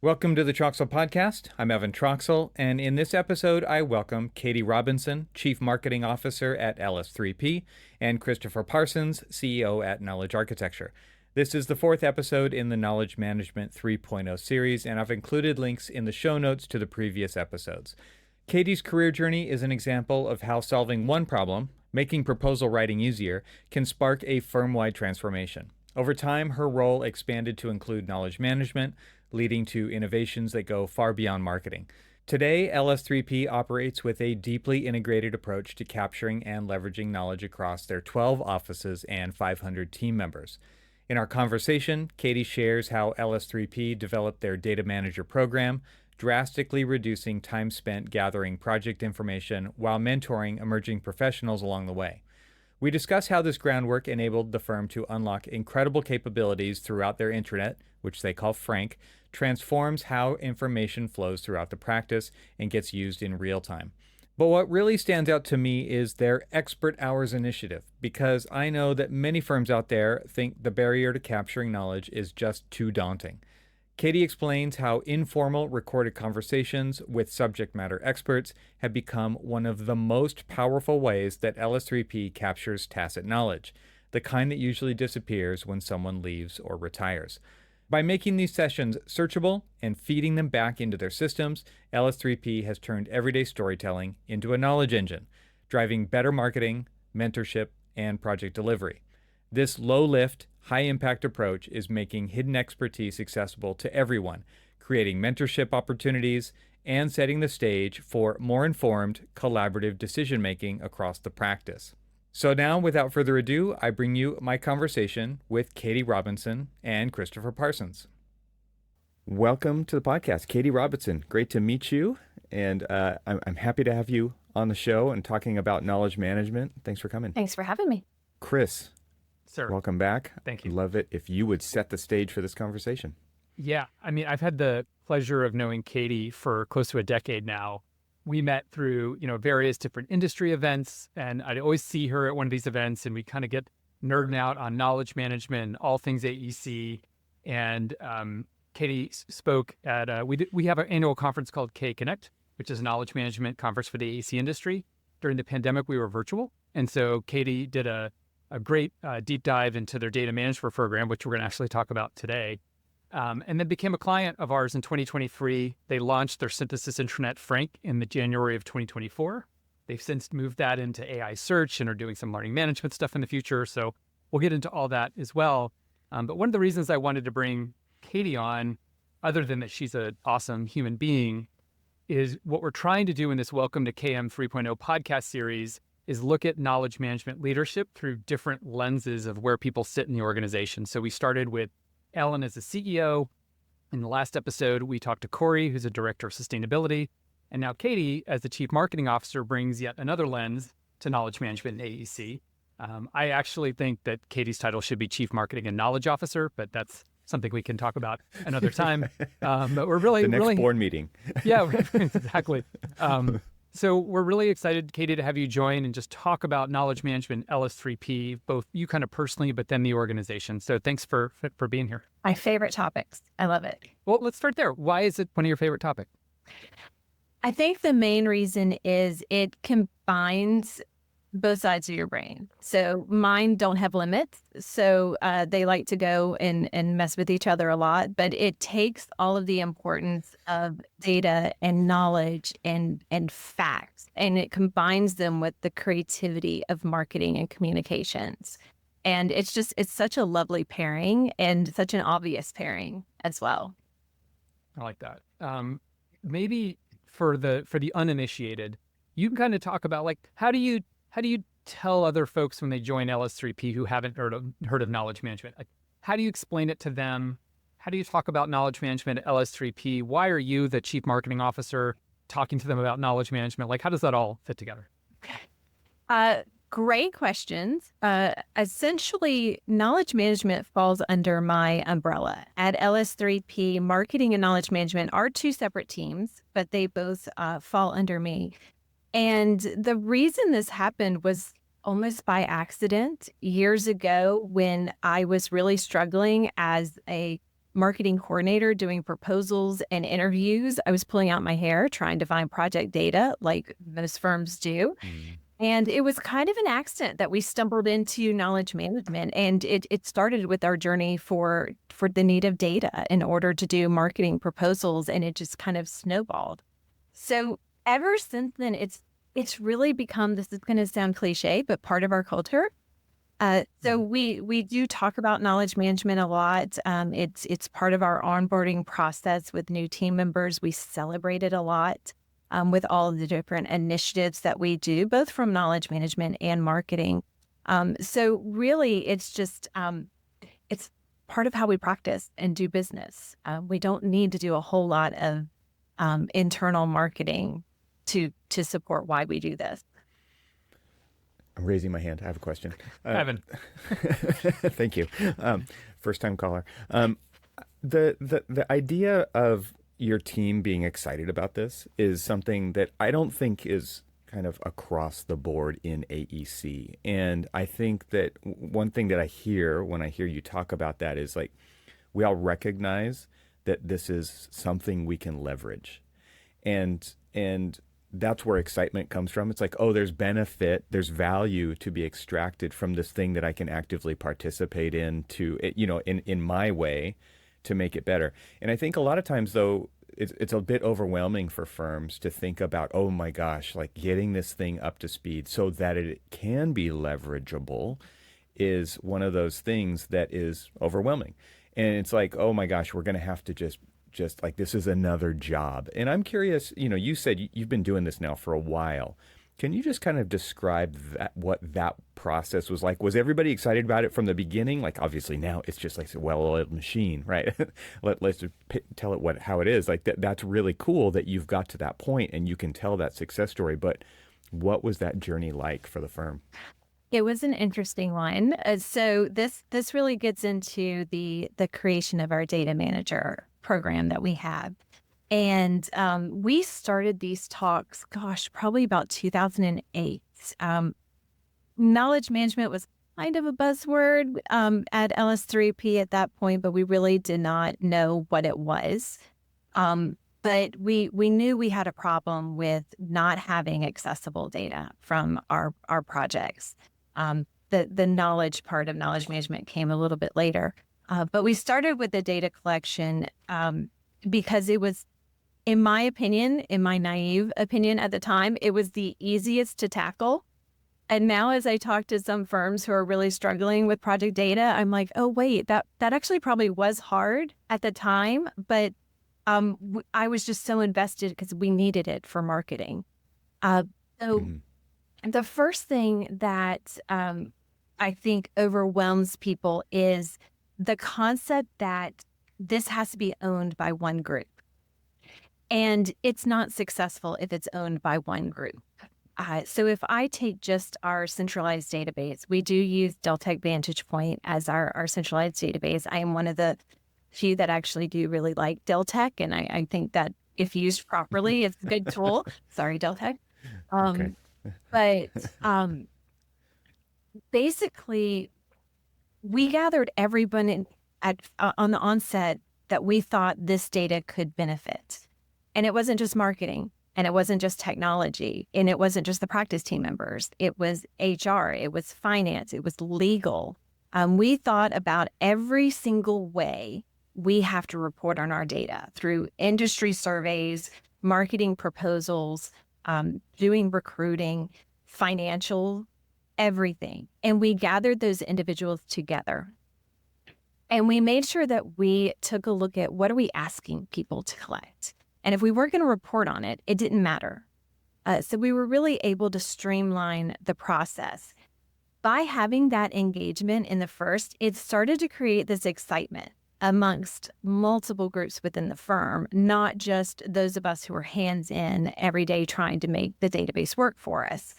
Welcome to the Troxel Podcast. I'm Evan Troxel, and in this episode, I welcome Katie Robinson, Chief Marketing Officer at LS3P, and Christopher Parsons, CEO at Knowledge Architecture. This is the fourth episode in the Knowledge Management 3.0 series, and I've included links in the show notes to the previous episodes. Katie's career journey is an example of how solving one problem, making proposal writing easier, can spark a firm-wide transformation. Over time, her role expanded to include knowledge management, leading to innovations that go far beyond marketing. Today, LS3P operates with a deeply integrated approach to capturing and leveraging knowledge across their 12 offices and 500 team members. In our conversation, Katie shares how LS3P developed their data manager program, drastically reducing time spent gathering project information while mentoring emerging professionals along the way. We discuss how this groundwork enabled the firm to unlock incredible capabilities throughout their intranet, which they call Frank, transforms how information flows throughout the practice and gets used in real time. But what really stands out to me is their Expert Hours initiative, because I know that many firms out there think the barrier to capturing knowledge is just too daunting. Katie explains how informal recorded conversations with subject matter experts have become one of the most powerful ways that LS3P captures tacit knowledge, the kind that usually disappears when someone leaves or retires. By making these sessions searchable and feeding them back into their systems, LS3P has turned everyday storytelling into a knowledge engine, driving better marketing, mentorship, and project delivery. This low-lift, high-impact approach is making hidden expertise accessible to everyone, creating mentorship opportunities, and setting the stage for more informed, collaborative decision-making across the practice. So now, without further ado, I bring you my conversation with Katie Robinson and Christopher Parsons. Welcome to the podcast, Katie Robinson. Great to meet you, and I'm happy to have you on the show and talking about knowledge management. Thanks for coming. Thanks for having me. Chris. Sir. Welcome back. Thank you. Love it if you would set the stage for this conversation. Yeah, I mean, I've had the pleasure of knowing Katie for close to a decade now. We met through, various different industry events, and I'd always see her at one of these events, and we kind of get nerding out on knowledge management, all things AEC. And Katie spoke at we have an annual conference called K Connect, which is a knowledge management conference for the AEC industry. During the pandemic, we were virtual, and so Katie did a great deep dive into their data management program, which we're going to actually talk about today, and then became a client of ours in 2023. They launched their synthesis intranet Frank in the January of 2024. They've since moved that into AI search and are doing some learning management stuff in the future. So we'll get into all that as well. But one of the reasons I wanted to bring Katie on, other than that she's an awesome human being, is what we're trying to do in this Welcome to KM 3.0 podcast series is look at knowledge management leadership through different lenses of where people sit in the organization. So we started with Ellen as the CEO. In the last episode, we talked to Corey, who's a director of sustainability. And now Katie, as the chief marketing officer, brings yet another lens to knowledge management in AEC. I actually think that Katie's title should be chief marketing and knowledge officer, but that's something we can talk about another time. But we're really— the next board meeting. Yeah, exactly. So we're really excited, Katie, to have you join and just talk about knowledge management, LS3P, both you kind of personally, but then the organization. So thanks for being here. My favorite topics. I love it. Well, let's start there. Why is it one of your favorite topics? I think the main reason is it combines both sides of your brain. So mine don't have limits. So they like to go and mess with each other a lot, but it takes all of the importance of data and knowledge and facts, and it combines them with the creativity of marketing and communications. And it's such a lovely pairing and such an obvious pairing as well. I like that. Maybe for the uninitiated, you can kind of talk about how do you tell other folks when they join LS3P who haven't heard of knowledge management? How do you explain it to them? How do you talk about knowledge management at LS3P? Why are you, the chief marketing officer, talking to them about knowledge management? How does that all fit together? Great questions. Essentially, knowledge management falls under my umbrella. At LS3P, marketing and knowledge management are two separate teams, but they both fall under me. And the reason this happened was almost by accident. Years ago, when I was really struggling as a marketing coordinator doing proposals and interviews. I was pulling out my hair trying to find project data like most firms do. And it was kind of an accident that we stumbled into knowledge management. And it started with our journey for the need of data in order to do marketing proposals. And it just kind of snowballed. So ever since then, it's really become, this is going to sound cliche, but part of our culture. So we do talk about knowledge management a lot. It's part of our onboarding process with new team members. We celebrate it a lot with all of the different initiatives that we do, both from knowledge management and marketing. So really, it's just it's part of how we practice and do business. We don't need to do a whole lot of internal marketing to support why we do this. I'm raising my hand. I have a question. Evan. Thank you. First time caller. The idea of your team being excited about this is something that I don't think is kind of across the board in AEC. And I think that one thing that I hear when I hear you talk about that is like, we all recognize that this is something we can leverage. And that's where excitement comes from. It's like, oh, there's benefit, there's value to be extracted from this thing that I can actively participate in to, in my way to make it better. And I think a lot of times, though, it's a bit overwhelming for firms to think about, oh my gosh, like getting this thing up to speed so that it can be leverageable is one of those things that is overwhelming. And it's like, oh my gosh, we're going to have to just like, this is another job. And I'm curious, you said you've been doing this now for a while. Can you just kind of describe what that process was like? Was everybody excited about it from the beginning? Like, obviously now it's just like a well-oiled machine, right? Let's just tell it how it is. Like that's really cool that you've got to that point and you can tell that success story. But what was that journey like for the firm? It was an interesting one. So this really gets into the creation of our data manager program that we have. And we started these talks, probably about 2008. Knowledge management was kind of a buzzword at LS3P at that point, but we really did not know what it was. But we knew we had a problem with not having accessible data from our projects. The knowledge part of knowledge management came a little bit later. But we started with the data collection because it was, in my opinion, in my naive opinion at the time, it was the easiest to tackle. And now as I talk to some firms who are really struggling with project data, I'm like, oh, wait, that actually probably was hard at the time. But I was just so invested because we needed it for marketing. The first thing that I think overwhelms people is the concept that this has to be owned by one group. And it's not successful if it's owned by one group. So if I take just our centralized database, we do use Deltek Vantage Point as our centralized database. I am one of the few that actually do really like Deltek, and I think that if used properly, it's a good tool. Sorry, Deltek. Okay. But basically, we gathered everyone on the onset that we thought this data could benefit. And it wasn't just marketing, and it wasn't just technology, and it wasn't just the practice team members. It was HR, it was finance, it was legal. We thought about every single way we have to report on our data through industry surveys, marketing proposals, doing recruiting, financial, everything. And we gathered those individuals together. And we made sure that we took a look at what are we asking people to collect. And if we weren't going to report on it, it didn't matter. So we were really able to streamline the process. By having that engagement in the first, it started to create this excitement amongst multiple groups within the firm, not just those of us who are hands-in every day trying to make the database work for us.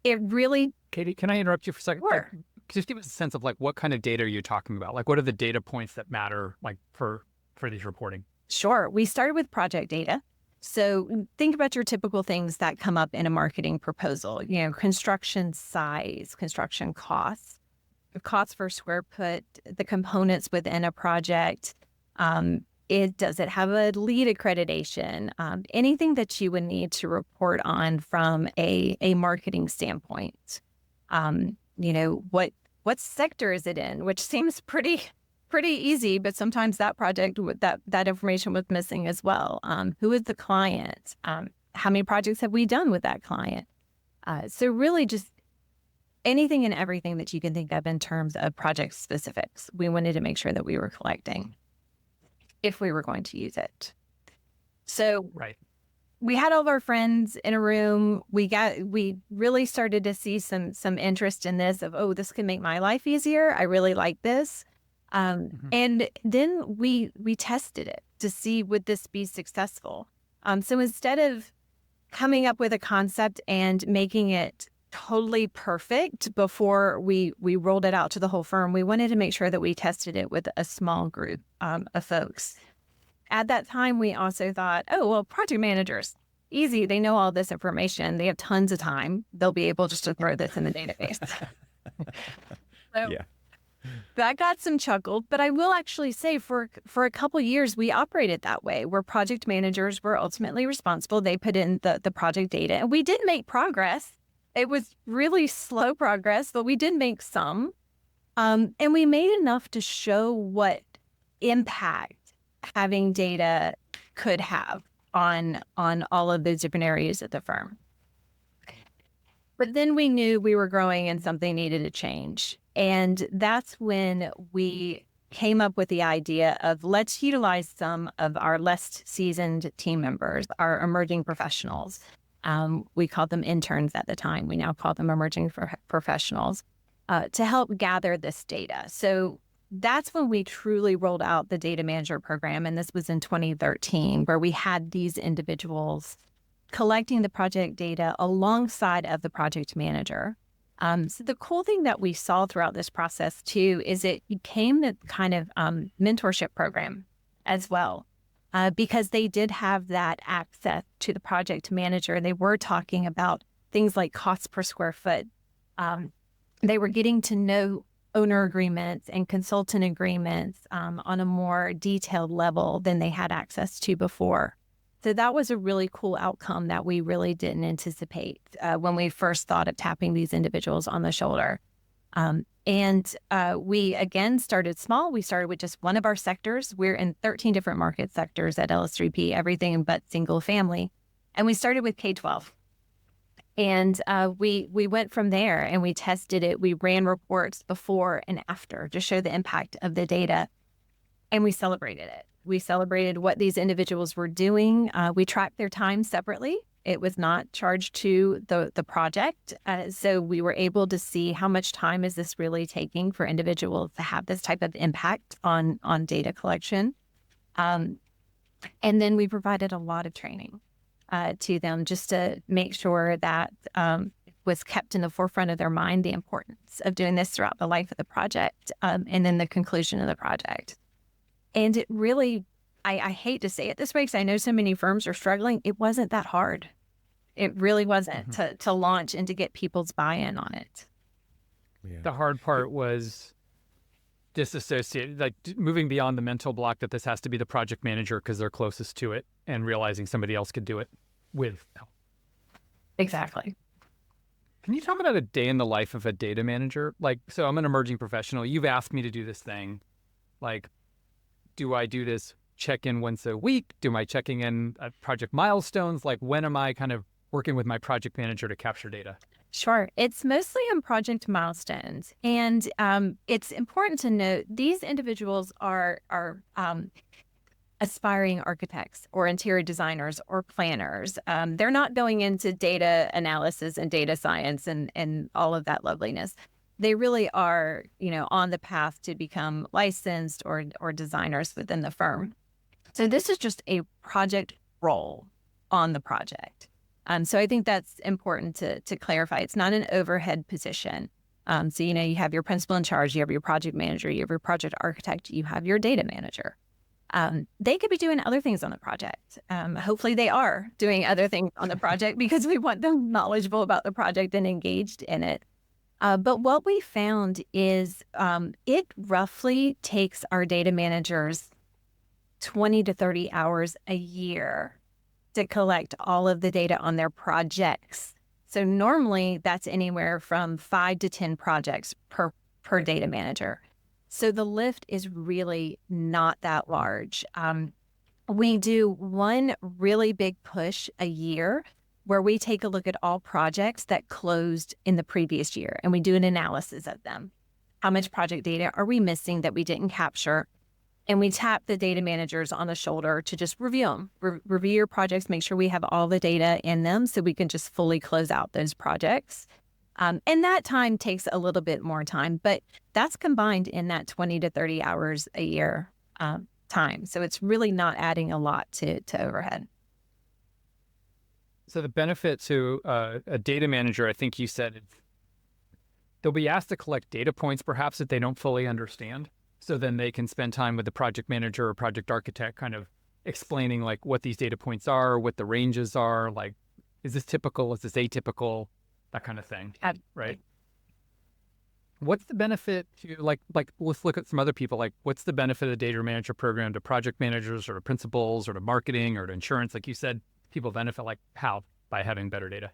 It really... Katie, can I interrupt you for a second? Sure. Just give us a sense of like what kind of data are you talking about? Like what are the data points that matter like for these reporting? Sure. We started with project data. So think about your typical things that come up in a marketing proposal, construction size, construction costs, cost per square foot, the components within a project, Does it have a LEED accreditation? Anything that you would need to report on from a marketing standpoint. What sector is it in? Which seems pretty easy, but sometimes that project that information was missing as well. Who is the client? How many projects have we done with that client? So really just anything and everything that you can think of in terms of project specifics. We wanted to make sure that we were collecting if we were going to use it. So Right. we had all of our friends in a room. We really started to see some interest in this of, oh, this can make my life easier. I really like this. And then we tested it to see, would this be successful? So instead of coming up with a concept and making it totally perfect before we rolled it out to the whole firm, we wanted to make sure that we tested it with a small group of folks. At that time, we also thought, oh, well, project managers, easy. They know all this information. They have tons of time. They'll be able just to throw this in the database. So Yeah. that got some chuckled, but I will actually say for a couple of years, we operated that way, where project managers were ultimately responsible. They put in the project data, and we did make progress. It was really slow progress, but we did make some. And we made enough to show what impact having data could have on all of those different areas of the firm. But then we knew we were growing and something needed to change. And that's when we came up with the idea of let's utilize some of our less seasoned team members, our emerging professionals. We called them interns at the time. We now call them emerging professionals to help gather this data. So that's when we truly rolled out the data manager program. And this was in 2013, where we had these individuals collecting the project data alongside of the project manager. So the cool thing that we saw throughout this process too, is it became the kind of mentorship program as well, because they did have that access to the project manager. They were talking about things like cost per square foot. They were getting to know owner agreements and consultant agreements on a more detailed level than they had access to before. So that was a really cool outcome that we really didn't anticipate when we first thought of tapping these individuals on the shoulder. And we, again, started small. We started with just one of our sectors. We're in 13 different market sectors at LS3P, everything but single family. And we started with K-12. And we went from there and we tested it. We ran reports before and after to show the impact of the data. And we celebrated it. We celebrated what these individuals were doing. We tracked their time separately. It was not charged to the project. So we were able to see how much time is this really taking for individuals to have this type of impact on data collection. And then we provided a lot of training to them just to make sure that was kept in the forefront of their mind, the importance of doing this throughout the life of the project and then the conclusion of the project. And it really, I hate to say it this way because I know so many firms are struggling. It wasn't that hard. It really wasn't to launch and to get people's buy-in on it. Yeah. The hard part was disassociated, like moving beyond the mental block that this has to be the project manager because they're closest to it, and realizing somebody else could do it with help. Exactly. Can you talk about a day in the life of a data manager? Like, so I'm an emerging professional. You've asked me to do this thing. Like, do I do this check-in once a week? Do I checking in at project milestones? Like, when am I kind of working with my project manager to capture data? Sure. It's mostly on project milestones. And it's important to note these individuals are aspiring architects or interior designers or planners. They're not going into data analysis and data science and all of that loveliness. They really are, on the path to become licensed or designers within the firm. So this is just a project role on the project. So I think that's important to clarify. It's not an overhead position. So, you have your principal in charge, you have your project manager, you have your project architect, you have your data manager. They could be doing other things on the project. Hopefully they are doing other things on the project because we want them knowledgeable about the project and engaged in it. But what we found is it roughly takes our data managers 20 to 30 hours a year to collect all of the data on their projects. So normally that's anywhere from 5 to 10 projects per data manager. So the lift is really not that large. We do one really big push a year where we take a look at all projects that closed in the previous year, and we do an analysis of them. How much project data are we missing that we didn't capture? And we tap the data managers on the shoulder to just review them, review your projects, make sure we have all the data in them so we can just fully close out those projects. And that time takes a little bit more time, but that's combined in that 20 to 30 hours a year time. So it's really not adding a lot to overhead. So the benefit to a data manager, I think you said, they'll be asked to collect data points perhaps that they don't fully understand. So then they can spend time with the project manager or project architect kind of explaining like what these data points are, what the ranges are, like, is this typical, is this atypical, that kind of thing, right? What's the benefit to like let's look at some other people, like what's the benefit of the data manager program to project managers or to principals or to marketing or to insurance? Like you said, people benefit like how? By having better data.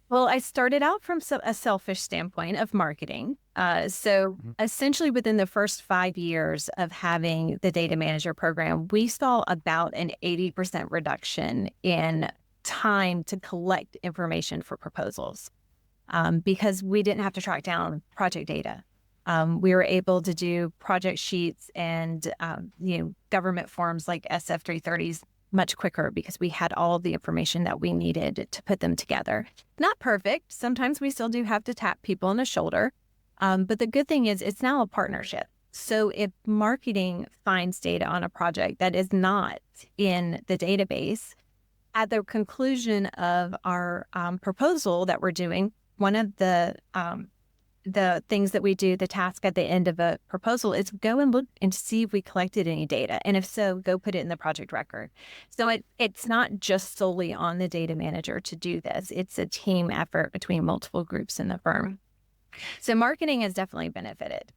Well, I started out from a selfish standpoint of marketing. Essentially within the first 5 years of having the data manager program, we saw about an 80% reduction in time to collect information for proposals because we didn't have to track down project data. We were able to do project sheets and government forms like SF-330s much quicker because we had all of the information that we needed to put them together. Not perfect. Sometimes we still do have to tap people on the shoulder. But the good thing is it's now a partnership. So if marketing finds data on a project that is not in the database, at the conclusion of our proposal that we're doing, one of the things that we do, the task at the end of a proposal, is go and look and see if we collected any data. And if so, go put it in the project record. So it's not just solely on the data manager to do this. It's a team effort between multiple groups in the firm. So marketing has definitely benefited.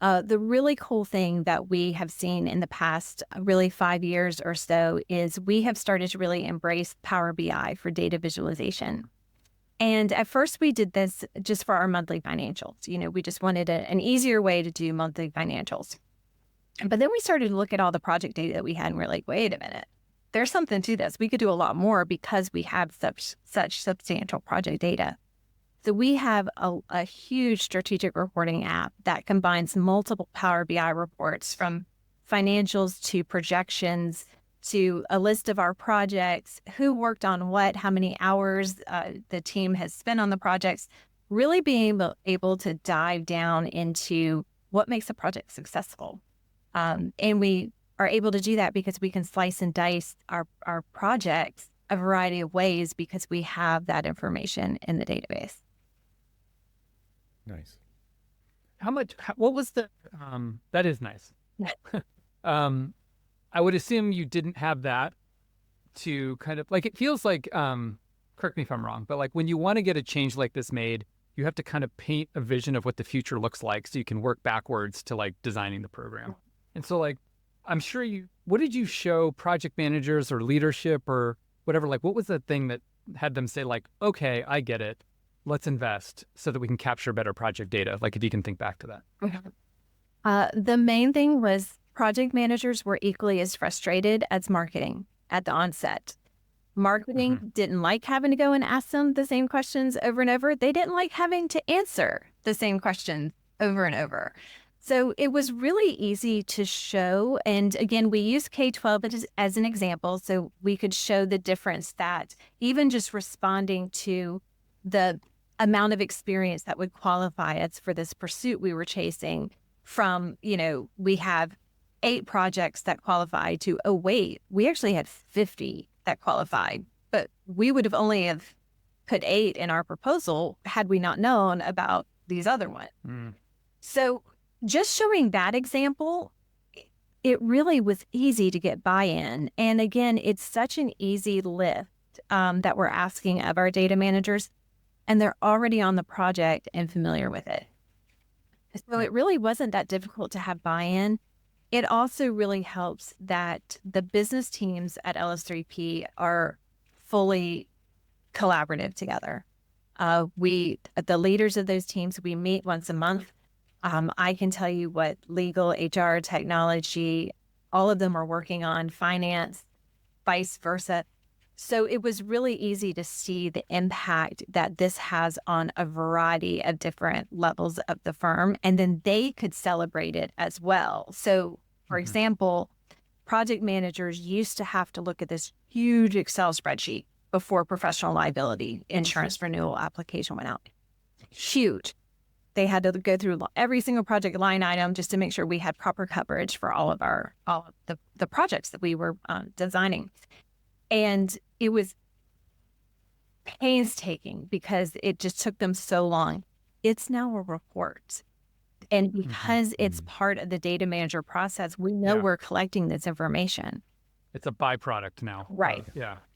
The really cool thing that we have seen in the past really 5 years or so is we have started to really embrace Power BI for data visualization. And at first we did this just for our monthly financials. We just wanted an easier way to do monthly financials. But then we started to look at all the project data that we had and we're like, wait a minute, there's something to this. We could do a lot more because we have such substantial project data. So we have a huge strategic reporting app that combines multiple Power BI reports from financials to projections to a list of our projects, who worked on what, how many hours the team has spent on the projects, really being able to dive down into what makes a project successful. And we are able to do that because we can slice and dice our projects a variety of ways because we have that information in the database. Nice. What was the, that is nice. I would assume you didn't have that to kind of, like, it feels like, correct me if I'm wrong, but like when you want to get a change like this made, you have to kind of paint a vision of what the future looks like so you can work backwards to like designing the program. And so like, I'm sure what did you show project managers or leadership or whatever, like what was the thing that had them say like, okay, I get it. Let's invest so that we can capture better project data. Like if you can think back to that. The main thing was project managers were equally as frustrated as marketing at the onset. Marketing didn't like having to go and ask them the same questions over and over. They didn't like having to answer the same questions over and over. So it was really easy to show. And again, we use K-12 as an example. So we could show the difference that even just responding to the amount of experience that would qualify us for this pursuit we were chasing from, we have 8 projects that qualify to, oh, wait, we actually had 50 that qualified, but we would have only have put 8 in our proposal had we not known about these other ones. So just showing that example, it really was easy to get buy-in. And again, it's such an easy lift that we're asking of our data managers, and they're already on the project and familiar with it. So it really wasn't that difficult to have buy-in. It also really helps that the business teams at LS3P are fully collaborative together. The leaders of those teams, we meet once a month. I can tell you what legal, HR, technology, all of them are working on, finance, vice versa. So it was really easy to see the impact that this has on a variety of different levels of the firm, and then they could celebrate it as well. So, for example, project managers used to have to look at this huge Excel spreadsheet before professional liability insurance renewal application went out. Huge. They had to go through every single project line item just to make sure we had proper coverage for all of the projects that we were designing. And it was painstaking because it just took them so long. It's now a report. And because it's part of the data manager process, we know we're collecting this information. It's a byproduct now. Right.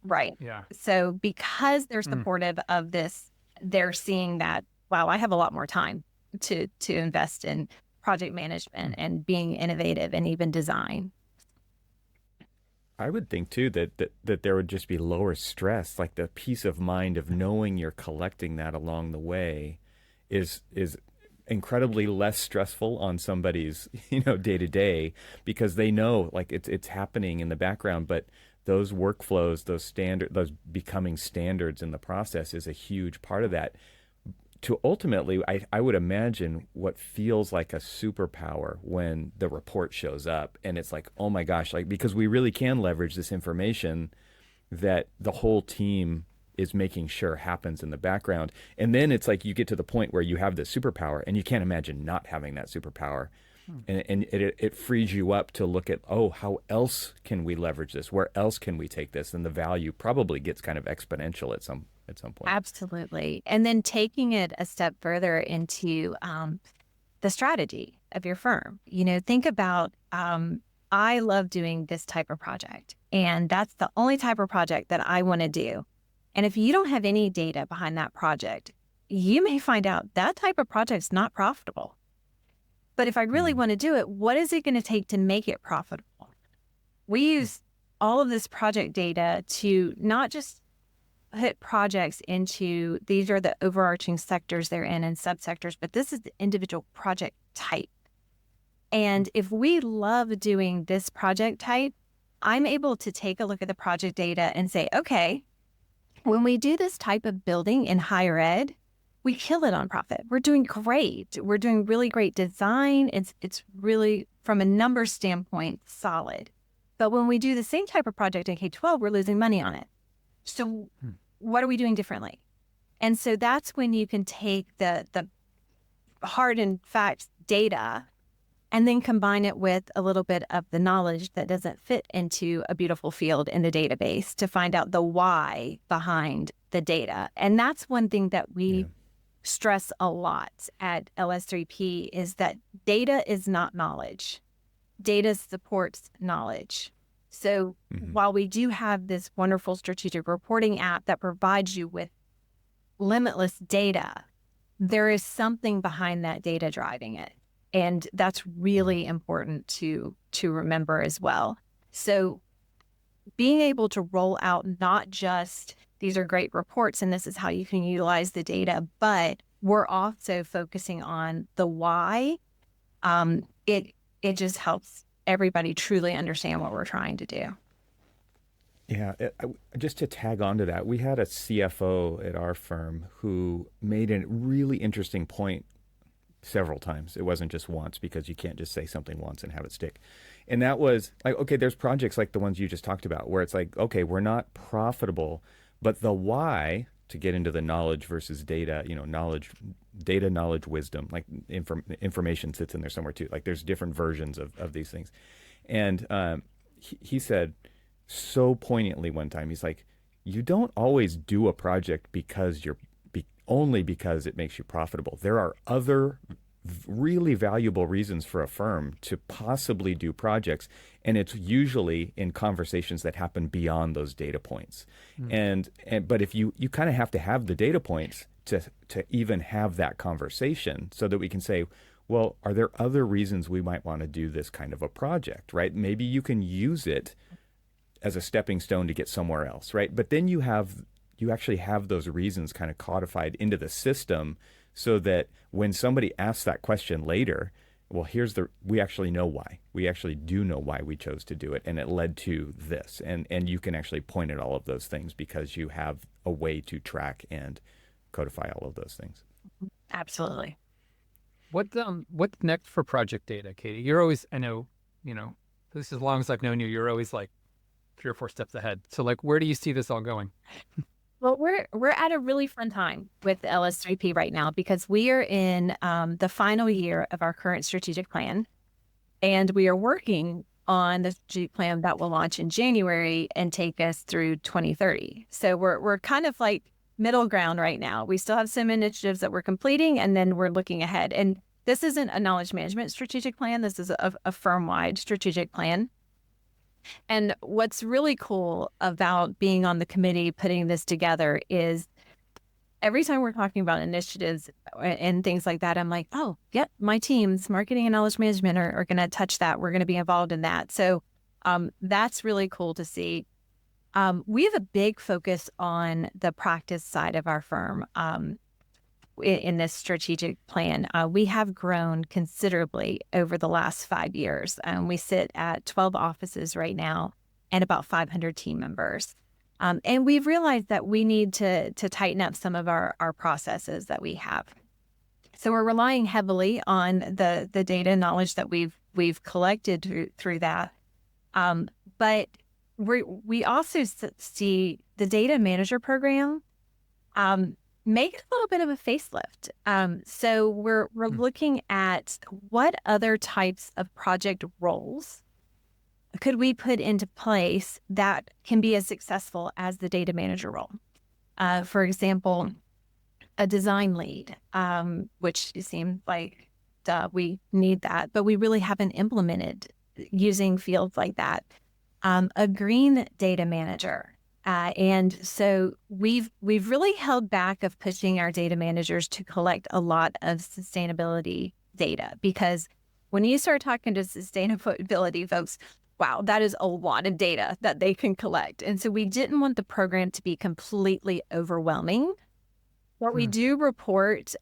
Right. Yeah. So because they're supportive of this, they're seeing that, wow, I have a lot more time to invest in project management and being innovative and even design. I would think too that there would just be lower stress, like the peace of mind of knowing you're collecting that along the way is incredibly less stressful on somebody's day to day, because they know like it's happening in the background. But those workflows, those becoming standards in the process is a huge part of that. To ultimately, I would imagine what feels like a superpower when the report shows up and it's like, oh my gosh, like, because we really can leverage this information that the whole team is making sure happens in the background. And then it's like you get to the point where you have this superpower and you can't imagine not having that superpower. And it frees you up to look at, oh, how else can we leverage this? Where else can we take this? And the value probably gets kind of exponential at some point. Absolutely. And then taking it a step further into the strategy of your firm. Think about, I love doing this type of project, and that's the only type of project that I want to do. And if you don't have any data behind that project, you may find out that type of project is not profitable. But if I really want to do it, what is it going to take to make it profitable? We use all of this project data to not just put projects into, these are the overarching sectors they're in and subsectors, but this is the individual project type. And if we love doing this project type, I'm able to take a look at the project data and say, okay, when we do this type of building in higher ed, we kill it on profit. We're doing great. We're doing really great design. It's really, from a number standpoint, solid. But when we do the same type of project in K-12, we're losing money on it. So what are we doing differently? And so that's when you can take the hard and fact data and then combine it with a little bit of the knowledge that doesn't fit into a beautiful field in the database to find out the why behind the data. And that's one thing that we stress a lot at LS3P is that data is not knowledge. Data supports knowledge. So while we do have this wonderful strategic reporting app that provides you with limitless data, there is something behind that data driving it. And that's really important to remember as well. So being able to roll out not just these are great reports and this is how you can utilize the data, but we're also focusing on the why. It just helps everybody truly understand what we're trying to do. Yeah, just to tag on to that, we had a CFO at our firm who made a really interesting point several times. It wasn't just once, because you can't just say something once and have it stick. And that was like, okay, there's projects like the ones you just talked about where it's like, okay, we're not profitable, but the why, to get into the knowledge versus data, knowledge, wisdom, like information sits in there somewhere too. Like there's different versions of these things. And he said so poignantly one time, he's like, you don't always do a project because only because it makes you profitable. There are other really valuable reasons for a firm to possibly do projects, and it's usually in conversations that happen beyond those data points. But if you kind of have to have the data points to even have that conversation, so that we can say, well, are there other reasons we might want to do this kind of a project, right? Maybe you can use it as a stepping stone to get somewhere else, right? But then you actually have those reasons kind of codified into the system so that when somebody asks that question later, well, we actually know why. We actually do know why we chose to do it, and it led to this. And you can actually point at all of those things because you have a way to track and codify all of those things. Absolutely. What's next for project data, Katie? You're always, I know, this as long as I've known you, you're always like 3 or 4 steps ahead. So like, where do you see this all going? Well, we're at a really fun time with LS3P right now because we are in the final year of our current strategic plan, and we are working on the strategic plan that will launch in January and take us through 2030. So we're kind of like middle ground right now. We still have some initiatives that we're completing, and then we're looking ahead. And this isn't a knowledge management strategic plan. This is a firm-wide strategic plan. And what's really cool about being on the committee putting this together is every time we're talking about initiatives and things like that, I'm like, oh, yep, my teams, marketing and knowledge management are going to touch that. We're going to be involved in that. So that's really cool to see. We have a big focus on the practice side of our firm in this strategic plan. We have grown considerably over the last 5 years. We sit at 12 offices right now and about 500 team members. And we've realized that we need to tighten up some of our processes that we have. So we're relying heavily on the data knowledge that we've collected through that. But we also see the data manager program make a little bit of a facelift. So we're looking at what other types of project roles could we put into place that can be as successful as the data manager role. For example, a design lead, which seems like we need that, but we really haven't implemented using fields like that. A green data manager. And so we've really held back of pushing our data managers to collect a lot of sustainability data, because when you start talking to sustainability folks, wow, that is a lot of data that they can collect. And so we didn't want the program to be completely overwhelming. But we do report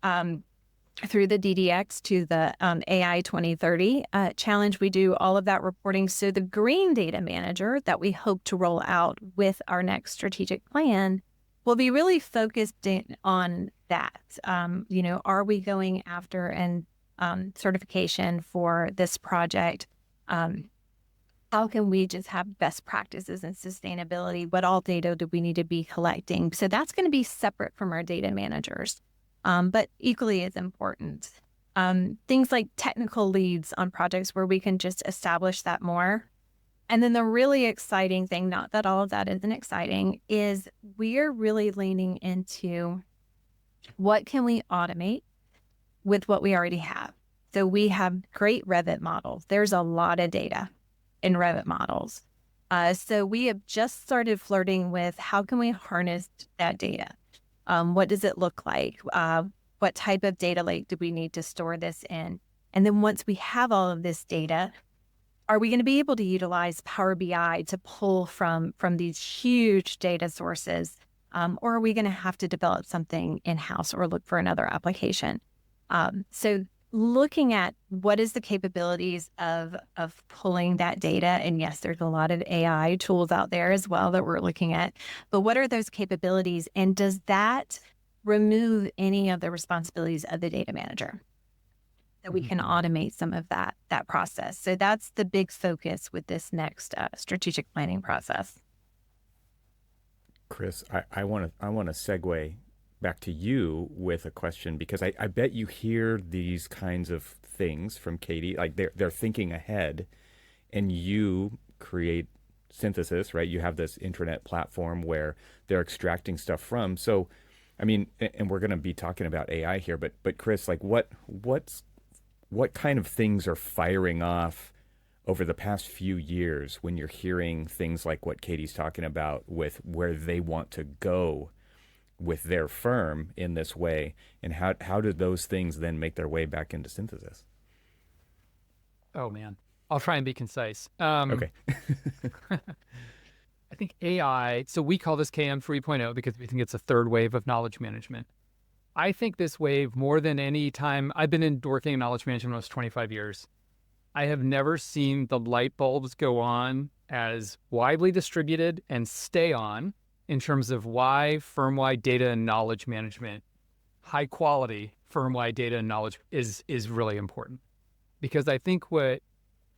through the DDX to the AI 2030 challenge. We do all of that reporting. So the green data manager that we hope to roll out with our next strategic plan will be really focused on that. Are we going after an certification for this project? How can we just have best practices in sustainability? What all data do we need to be collecting? So that's going to be separate from our data managers. But equally as important, things like technical leads on projects where we can just establish that more. And then the really exciting thing, not that all of that isn't exciting, is we're really leaning into what can we automate with what we already have. So we have great Revit models. There's a lot of data in Revit models. So we have just started flirting with how can we harness that data? What does it look like? What type of data lake do we need to store this in? And then once we have all of this data, are we going to be able to utilize Power BI to pull from these huge data sources? Or are we going to have to develop something in-house or look for another application? So looking at what is the capabilities of pulling that data, and yes, there's a lot of AI tools out there as well that we're looking at, but what are those capabilities, and does that remove any of the responsibilities of the data manager, that we can automate some of that process? So that's the big focus with this next strategic planning process. Chris, I want to segue back to you with a question, because I bet you hear these kinds of things from Katie, like they're thinking ahead, and you create synthesis, right? You have this intranet platform where they're extracting stuff from. So, I mean, and we're going to be talking about AI here, but Chris, like what kind of things are firing off over the past few years when you're hearing things like what Katie's talking about with where they want to go with their firm in this way, and how do those things then make their way back into synthesis? Oh man, I'll try and be concise. Okay. I think AI, so we call this KM 3.0 because we think it's a third wave of knowledge management. I think this wave, more than any time, I've been working in knowledge management almost 25 years. I have never seen the light bulbs go on as widely distributed and stay on in terms of why firm-wide data and knowledge management, high quality firm-wide data and knowledge is really important. Because I think what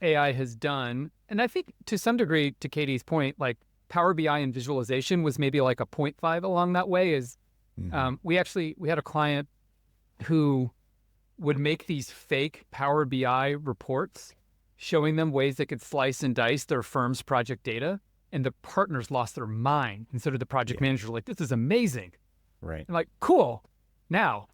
AI has done, and I think to some degree, to Katie's point, like Power BI and visualization was maybe like a 0.5 along that way, is we had a client who would make these fake Power BI reports showing them ways they could slice and dice their firm's project data. And the partners lost their mind. And so did the project manager, like, this is amazing. Right. And like, cool. Now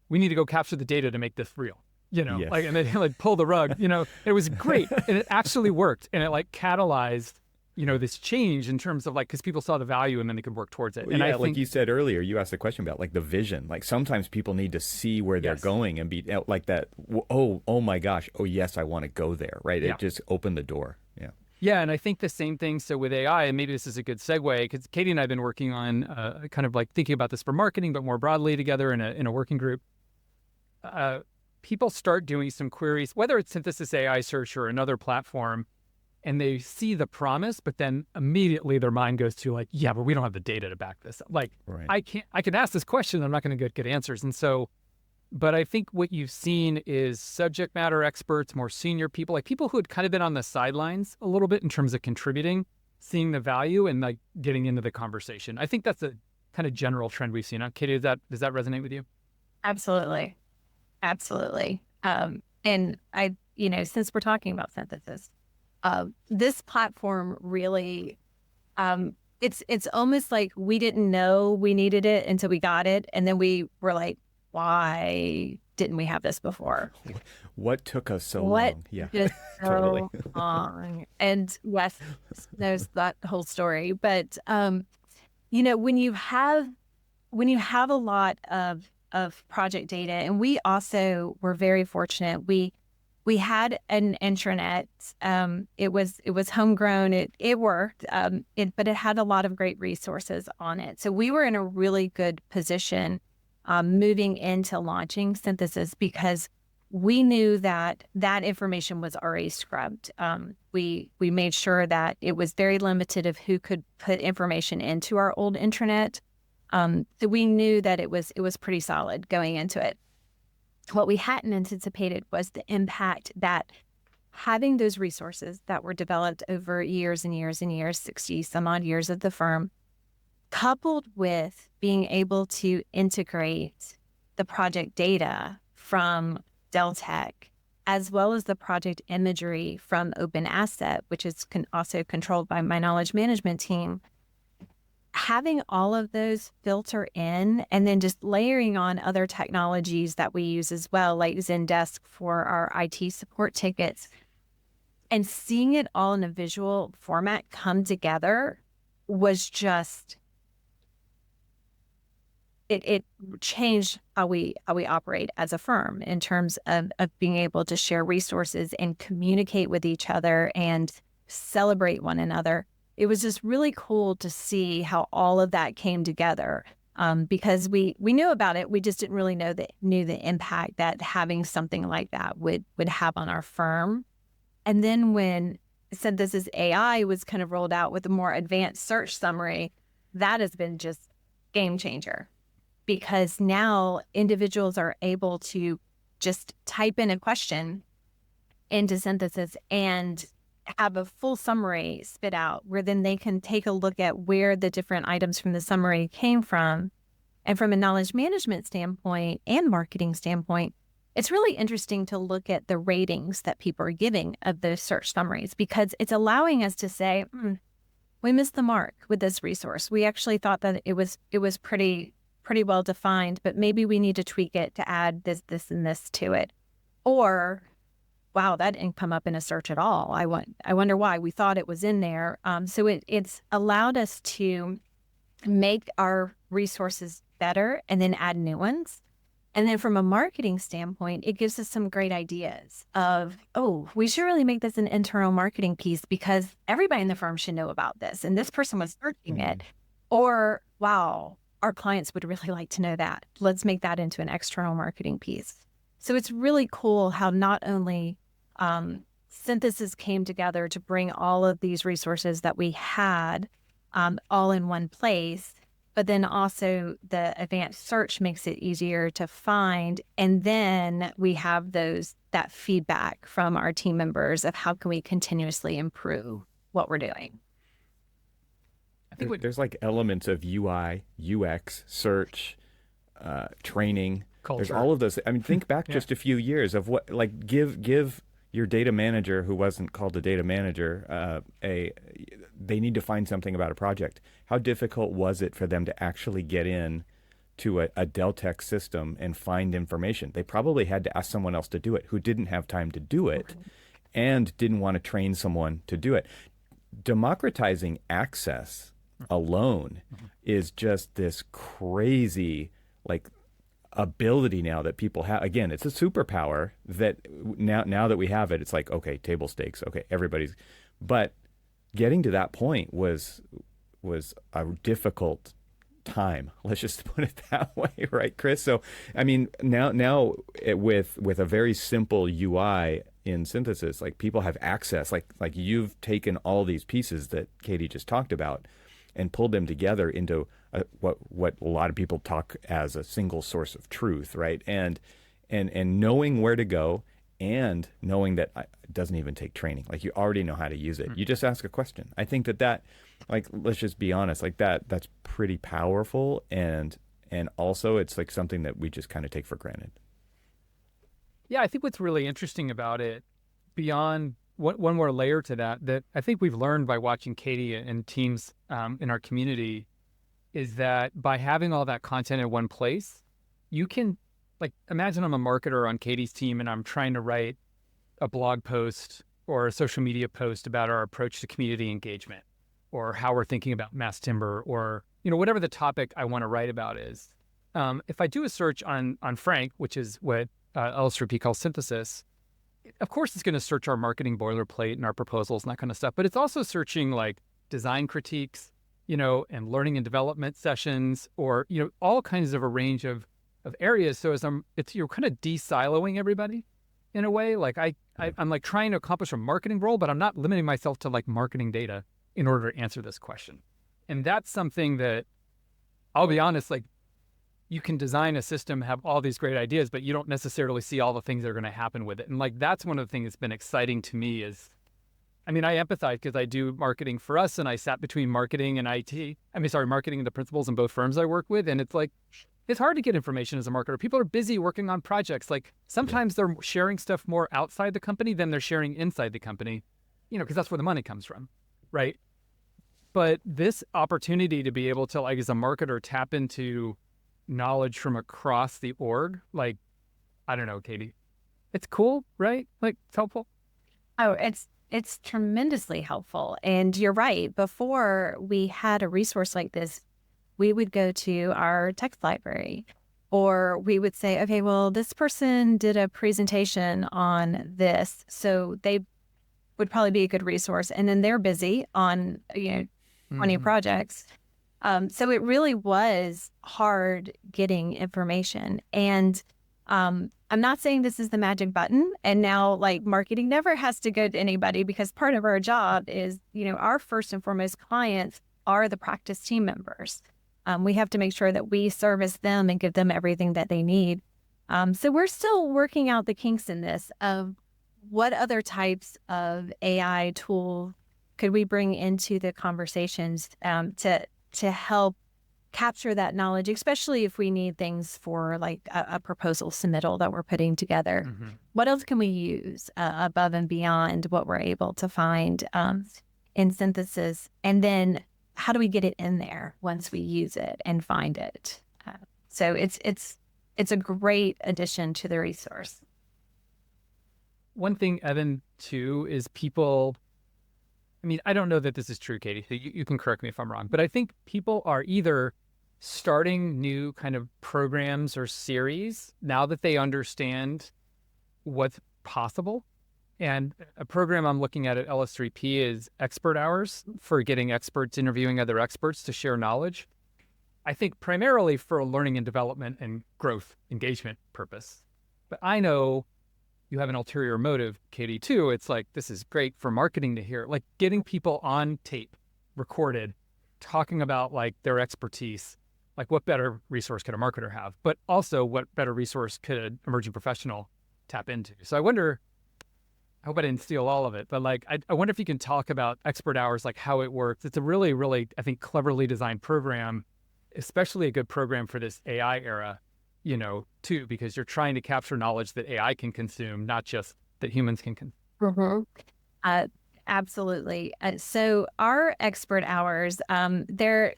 we need to go capture the data to make this real, like, and they like pull the rug, it was great. And it actually worked. And it like catalyzed, this change in terms of like, because people saw the value and then they could work towards it. Well, and I like think, you said earlier, you asked the question about like the vision. Like sometimes people need to see where they're going and be like that. Oh my gosh. Oh yes, I want to go there. Right. It just opened the door. Yeah. Yeah. And I think the same thing. So with AI, and maybe this is a good segue, because Katie and I have been working on kind of like thinking about this for marketing, but more broadly together in a working group. People start doing some queries, whether it's Synthesis AI Search or another platform, and they see the promise, but then immediately their mind goes to like, yeah, but we don't have the data to back this up. Like, I can ask this question, I'm not going to get good answers. And so, but I think what you've seen is subject matter experts, more senior people, like people who had kind of been on the sidelines a little bit in terms of contributing, seeing the value and like getting into the conversation. I think that's a kind of general trend we've seen. Katie, does that resonate with you? Absolutely. Absolutely. And I, since we're talking about synthesis, this platform really, it's almost like we didn't know we needed it until we got it. And then we were like, why didn't we have this before? What took us so long? Yeah, just totally. so long. And Wes knows that whole story. But, when you have a lot of project data, and we also were very fortunate. We had an intranet. It was homegrown. It worked. But it had a lot of great resources on it. So we were in a really good position moving into launching synthesis because we knew that information was already scrubbed. We made sure that it was very limited of who could put information into our old intranet. So we knew that it was pretty solid going into it. What we hadn't anticipated was the impact that having those resources that were developed over years and years and years, 60 some odd years of the firm, coupled with being able to integrate the project data from Deltek, as well as the project imagery from Open Asset, which is also controlled by my knowledge management team. Having all of those filter in and then just layering on other technologies that we use as well, like Zendesk for our IT support tickets, and seeing it all in a visual format come together was just, it changed how we operate as a firm in terms of being able to share resources and communicate with each other and celebrate one another. It was just really cool to see how all of that came together because we knew about it. We just didn't really knew the impact that having something like that would have on our firm. And then when Synthesis AI was kind of rolled out with a more advanced search summary, that has been just game changer because now individuals are able to just type in a question into Synthesis and have a full summary spit out where then they can take a look at where the different items from the summary came from. And from a knowledge management standpoint and marketing standpoint, it's really interesting to look at the ratings that people are giving of those search summaries because it's allowing us to say, we missed the mark with this resource. We actually thought that it was pretty well defined, but maybe we need to tweak it to add this, and this to it. Or wow, that didn't come up in a search at all. I wonder why. We thought it was in there. So it's allowed us to make our resources better and then add new ones. And then from a marketing standpoint, it gives us some great ideas of, oh, we should really make this an internal marketing piece because everybody in the firm should know about this. And this person was searching it. Or, wow, our clients would really like to know that. Let's make that into an external marketing piece. So it's really cool how not only Synthesis came together to bring all of these resources that we had all in one place, but then also the advanced search makes it easier to find. And then we have that feedback from our team members of how can we continuously improve what we're doing. I think there's like elements of UI, UX, search, training. Culture. There's all of those. I mean, think back just a few years of what, like, give your data manager, who wasn't called a data manager, they need to find something about a project. How difficult was it for them to actually get in to a Deltek system and find information? They probably had to ask someone else to do it who didn't have time to do it and didn't want to train someone to do it. Democratizing access alone is just this crazy, like, ability now that people have. Again, it's a superpower that now that we have it, it's like, okay, table stakes. Okay, everybody's. But getting to that point was a difficult time. Let's just put it that way, right, Chris? So, I mean, now with a very simple UI in Synthesis, like, people have access. Like you've taken all these pieces that Katie just talked about and pulled them together into what a lot of people talk as a single source of truth, right? And knowing where to go, and knowing that it doesn't even take training. Like, you already know how to use it. You just ask a question. I think that like, let's just be honest, like, that's pretty powerful, and also it's like something that we just kind of take for granted. Yeah, I think what's really interesting about it, beyond one more layer to that I think we've learned by watching Katie and teams in our community, is that by having all that content in one place, you can, like, imagine I'm a marketer on Katie's team and I'm trying to write a blog post or a social media post about our approach to community engagement, or how we're thinking about mass timber, or, you know, whatever the topic I want to write about is. If I do a search on Frank, which is what LS3P calls Synthesis, of course it's going to search our marketing boilerplate and our proposals and that kind of stuff, but it's also searching, like, design critiques, you know, and learning and development sessions, or, you know, all kinds of a range of areas. So as you're kind of de-siloing everybody in a way. Like, I'm like trying to accomplish a marketing role, but I'm not limiting myself to, like, marketing data in order to answer this question. And that's something that, I'll be honest, like, you can design a system, have all these great ideas, but you don't necessarily see all the things that are going to happen with it. And, like, that's one of the things that's been exciting to me is, I mean, I empathize because I do marketing for us, and I sat between marketing and IT. Marketing and the principals in both firms I work with. And it's like, it's hard to get information as a marketer. People are busy working on projects. Like, sometimes they're sharing stuff more outside the company than they're sharing inside the company, you know, because that's where the money comes from, right? But this opportunity to be able to, like, as a marketer, tap into knowledge from across the org, like, I don't know, Katie, it's cool, right? Like, it's helpful. Oh, it's tremendously helpful. And you're right. Before we had a resource like this, we would go to our text library, or we would say, okay, well, this person did a presentation on this, so they would probably be a good resource. And then they're busy on, 20 projects. So it really was hard getting information. And I'm not saying this is the magic button. And now, like, marketing never has to go to anybody, because part of our job is, our first and foremost clients are the practice team members. We have to make sure that we service them and give them everything that they need. So we're still working out the kinks in this of what other types of AI tools could we bring into the conversations to help capture that knowledge, especially if we need things for, like, a proposal submittal that we're putting together. Mm-hmm. What else can we use above and beyond what we're able to find in Synthesis? And then how do we get it in there once we use it and find it? So it's a great addition to the resource. One thing, Evan, too, is people, I mean, I don't know that this is true, Katie, so you can correct me if I'm wrong, but I think people are either starting new kind of programs or series now that they understand what's possible. And a program I'm looking at LS3P is expert hours for getting experts interviewing other experts to share knowledge. I think primarily for a learning and development and growth engagement purpose. But I know you have an ulterior motive, Katie, too. It's like, this is great for marketing to hear, like getting people on tape, recorded, talking about like their expertise, like what better resource could a marketer have, but also what better resource could an emerging professional tap into. So I wonder, I hope I didn't steal all of it, but like, I wonder if you can talk about expert hours, like how it works. It's a really, really, I think, cleverly designed program, especially a good program for this AI era, you know, too, because you're trying to capture knowledge that AI can consume, not just that humans can consume. Mm-hmm. Absolutely. So our expert hours, they're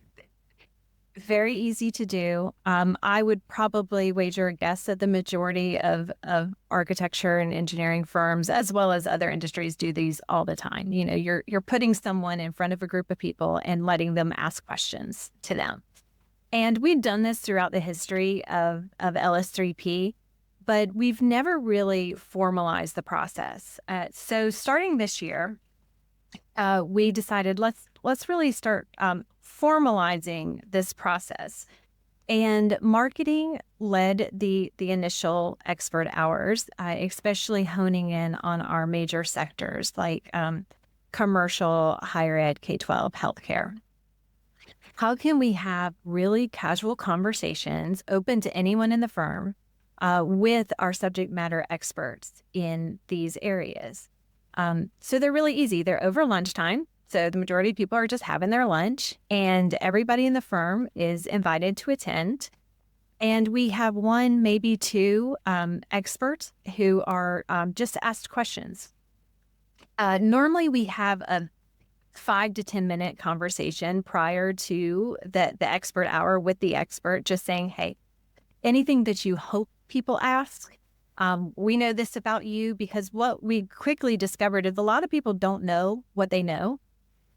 very easy to do. I would probably wager a guess that the majority of architecture and engineering firms, as well as other industries, do these all the time. You know, you're putting someone in front of a group of people and letting them ask questions to them. And we've done this throughout the history of LS3P, but we've never really formalized the process. So starting this year, we decided let's really start formalizing this process. And marketing led the initial expert hours, especially honing in on our major sectors like commercial, higher ed, K-12, healthcare. How can we have really casual conversations open to anyone in the firm with our subject matter experts in these areas? So they're really easy. They're over lunchtime. So the majority of people are just having their lunch, and everybody in the firm is invited to attend. And we have one, maybe two experts who are just asked questions. Normally we have a 5 to 10 minute conversation prior to the expert hour with the expert, just saying, hey, anything that you hope people ask, we know this about you, because what we quickly discovered is a lot of people don't know what they know,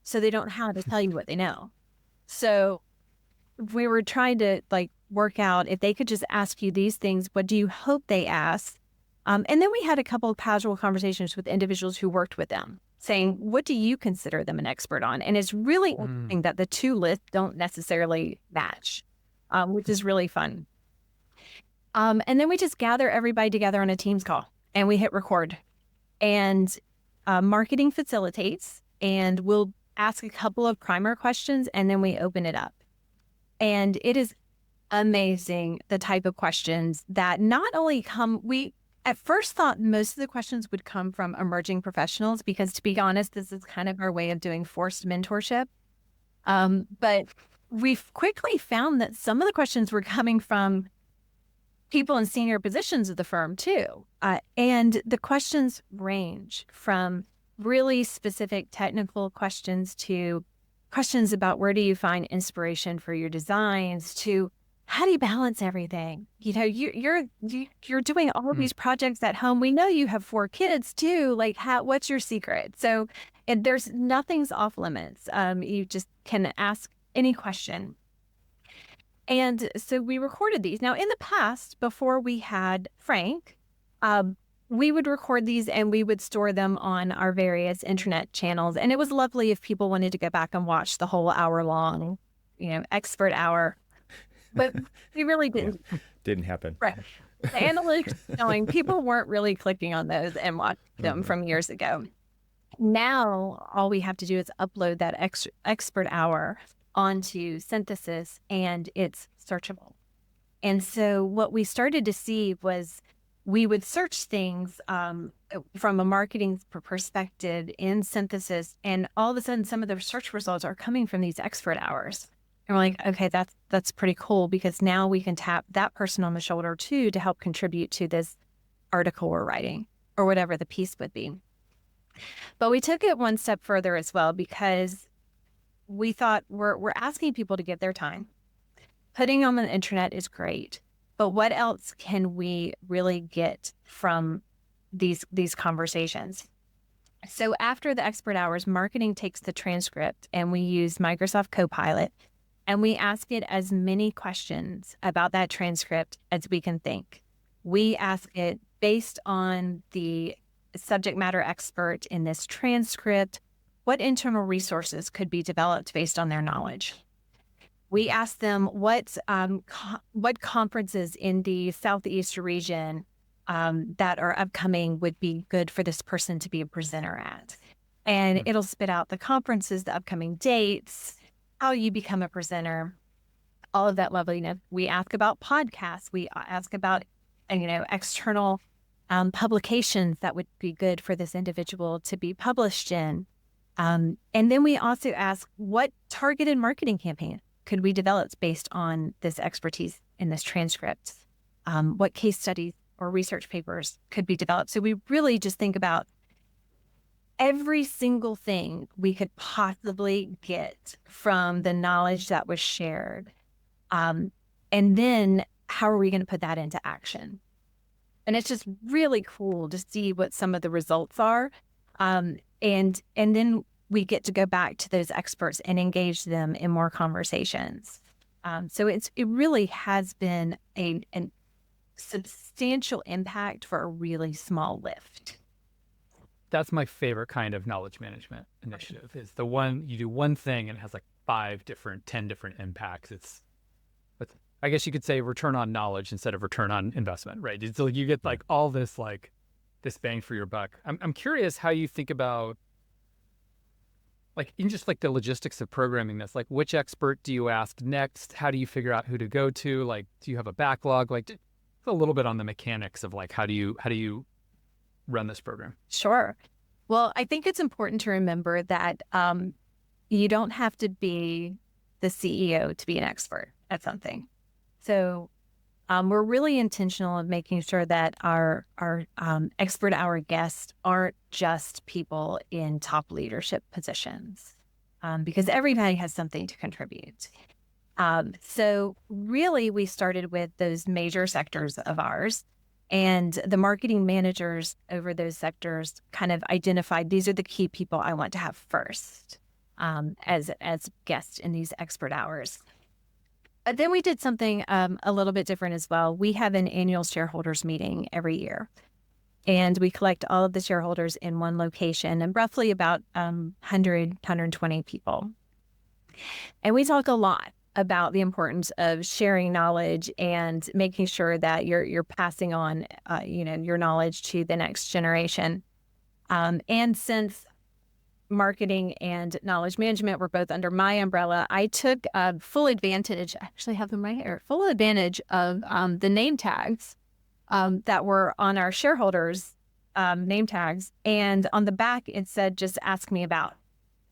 so they don't know how to tell you what they know. So we were trying to like work out if they could just ask you these things, what do you hope they ask? And then we had a couple of casual conversations with individuals who worked with them, saying, what do you consider them an expert on? And it's really interesting that the two lists don't necessarily match, which is really fun. And then we just gather everybody together on a Teams call and we hit record. And marketing facilitates, and we'll ask a couple of primer questions and then we open it up. And it is amazing the type of questions that not only come, we at first thought most of the questions would come from emerging professionals, because to be honest, this is kind of our way of doing forced mentorship. But we've quickly found that some of the questions were coming from people in senior positions of the firm too. And the questions range from really specific technical questions to questions about where do you find inspiration for your designs, to how do you balance everything? You know, you're doing all of these projects at home. We know you have 4 kids too. Like, what's your secret? So there's nothing's off limits. You just can ask any question. And so we recorded these. Now, in the past, before we had Frank, we would record these and we would store them on our various intranet channels. And it was lovely if people wanted to go back and watch the whole hour-long, expert hour. But we really didn't. Didn't happen. Right. The analytics showing people weren't really clicking on those and watching them from years ago. Now, all we have to do is upload that expert hour onto Synthesis and it's searchable. And so what we started to see was we would search things from a marketing perspective in Synthesis, and all of a sudden some of the search results are coming from these expert hours. And we're like, okay, that's pretty cool, because now we can tap that person on the shoulder too to help contribute to this article we're writing or whatever the piece would be. But we took it one step further as well, because we thought we're asking people to give their time. Putting on the internet is great, but what else can we really get from these conversations? So after the expert hours, marketing takes the transcript and we use Microsoft Copilot and we ask it as many questions about that transcript as we can think. We ask it based on the subject matter expert in this transcript, what internal resources could be developed based on their knowledge. We ask them what conferences in the Southeast region that are upcoming would be good for this person to be a presenter at. And it'll spit out the conferences, the upcoming dates, how you become a presenter, all of that loveliness. We ask about podcasts. We ask about, external publications that would be good for this individual to be published in. And then we also ask, what targeted marketing campaign could we develop based on this expertise in this transcript? What case studies or research papers could be developed? So we really just think about every single thing we could possibly get from the knowledge that was shared. And then how are we going to put that into action? And it's just really cool to see what some of the results are. And then we get to go back to those experts and engage them in more conversations. So it really has been a substantial impact for a really small lift. That's my favorite kind of knowledge management initiative, is the one you do one thing and it has like 10 different impacts. I guess you could say return on knowledge instead of return on investment, right? So you get like all this, like this bang for your buck. I'm curious how you think about, like, in just like the logistics of programming this, like which expert do you ask next? How do you figure out who to go to? Like, do you have a backlog? Like, a little bit on the mechanics of like, how do you run this program? Sure. Well, I think it's important to remember that you don't have to be the CEO to be an expert at something. So we're really intentional of making sure that our expert hour guests aren't just people in top leadership positions, because everybody has something to contribute. So really, we started with those major sectors of ours, and the marketing managers over those sectors kind of identified, these are the key people I want to have first as guests in these expert hours. But then we did something a little bit different as well. We have an annual shareholders meeting every year, and we collect all of the shareholders in one location, and roughly about 120 people. And we talk a lot about the importance of sharing knowledge and making sure that you're passing on, your knowledge to the next generation. And since marketing and knowledge management were both under my umbrella, I took full advantage. I actually have them right here. Full advantage of the name tags that were on our shareholders' name tags, and on the back it said, "Just ask me about."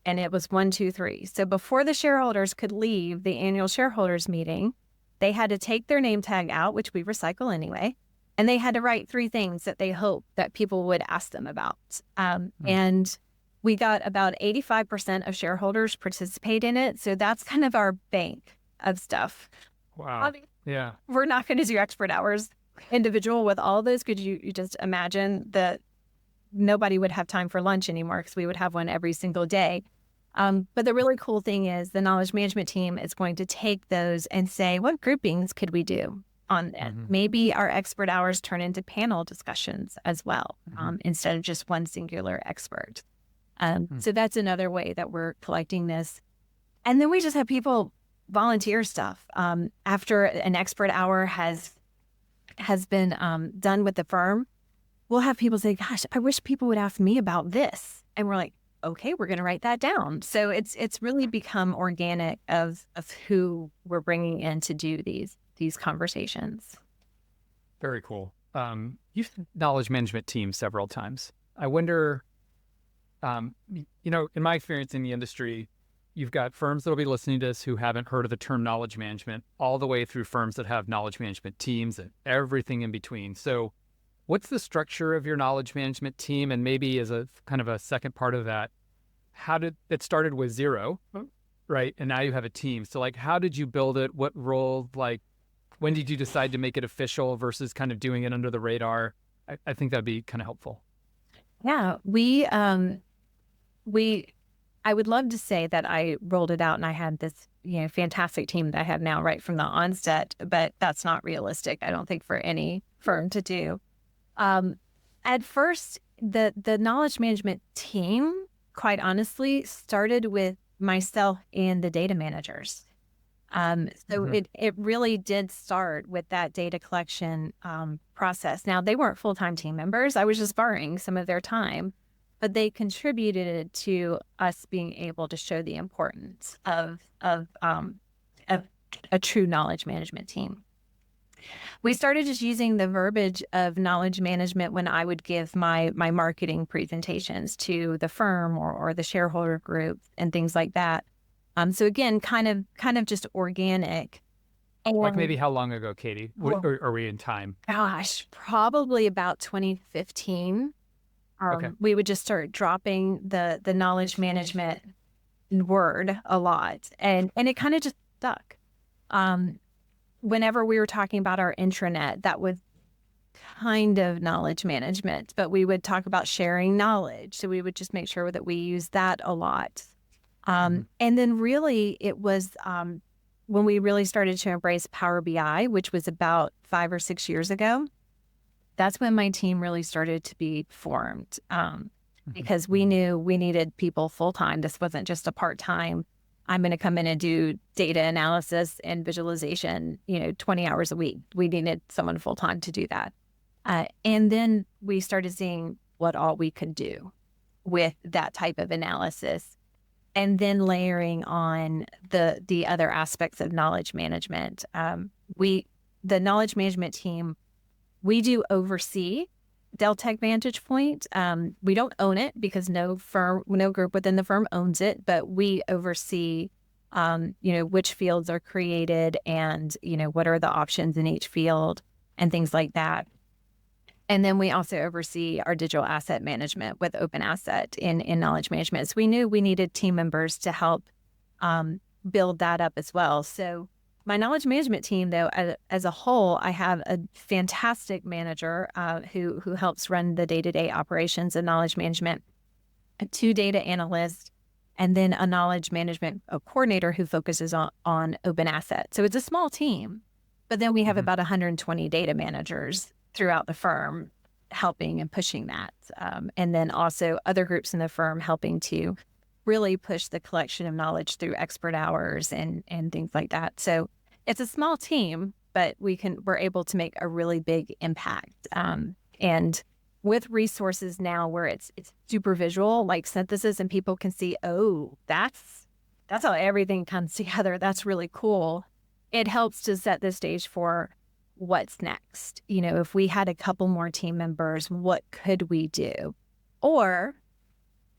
And it was 1, 2, 3. So before the shareholders could leave the annual shareholders meeting, they had to take their name tag out, which we recycle anyway, and they had to write 3 things that they hoped that people would ask them about. And we got about 85% of shareholders participate in it. So that's kind of our bank of stuff. Wow. Yeah. We're not going to do expert hours individual with all of those. Could you just imagine that nobody would have time for lunch anymore, because we would have one every single day. But the really cool thing is the knowledge management team is going to take those and say, what groupings could we do on that? Maybe our expert hours turn into panel discussions as well, instead of just one singular expert. So that's another way that we're collecting this. And then we just have people volunteer stuff. After an expert hour has been done with the firm, we'll have people say, gosh, I wish people would ask me about this. And we're like, okay, we're going to write that down. So it's really become organic of who we're bringing in to do these conversations. Very cool. You've said knowledge management teams several times. I wonder, in my experience in the industry, you've got firms that will be listening to this who haven't heard of the term knowledge management, all the way through firms that have knowledge management teams and everything in between. So what's the structure of your knowledge management team? And maybe as a kind of a second part of that, how did it started with 0, right? And now you have a team. So like, how did you build it? What role, like, when did you decide to make it official versus kind of doing it under the radar? I think that'd be kind of helpful. Yeah, I would love to say that I rolled it out and I had this fantastic team that I have now right from the onset, but that's not realistic, I don't think, for any firm to do. At first, the knowledge management team, quite honestly, started with myself and the data managers. So it really did start with that data collection process. Now, they weren't full-time team members. I was just borrowing some of their time, but they contributed to us being able to show the importance of a true knowledge management team. We started just using the verbiage of knowledge management when I would give my marketing presentations to the firm or the shareholder group and things like that. So again, kind of just organic. Like maybe how long ago, Katie? Are we in time? Gosh, probably about 2015. Okay. We would just start dropping the knowledge management word a lot, and it kind of just stuck. Whenever we were talking about our intranet, that was kind of knowledge management, but we would talk about sharing knowledge. So we would just make sure that we use that a lot. And then really it was when we really started to embrace Power BI, which was about 5 or 6 years ago, that's when my team really started to be formed because we knew we needed people full-time. This wasn't just a part-time, I'm going to come in and do data analysis and visualization, 20 hours a week. We needed someone full-time to do that. And then we started seeing what all we could do with that type of analysis, and then layering on the other aspects of knowledge management. The knowledge management team, we do oversee Deltek Vantage Point. We don't own it because no group within the firm owns it, but we oversee, which fields are created and, what are the options in each field and things like that. And then we also oversee our digital asset management with Open Asset in knowledge management. So we knew we needed team members to help build that up as well. So my knowledge management team, though, as a whole, I have a fantastic manager who helps run the day-to-day operations of knowledge management, 2 data analysts, and then a knowledge management coordinator who focuses on Open Asset. So it's a small team, but then we have about 120 data managers throughout the firm helping and pushing that. And then also other groups in the firm helping to really push the collection of knowledge through expert hours and things like that. So it's a small team, but we're able to make a really big impact. And with resources now where it's super visual, like synthesis, and people can see, oh, that's how everything comes together. That's really cool. It helps to set the stage for what's next. If we had a couple more team members, what could we do? Or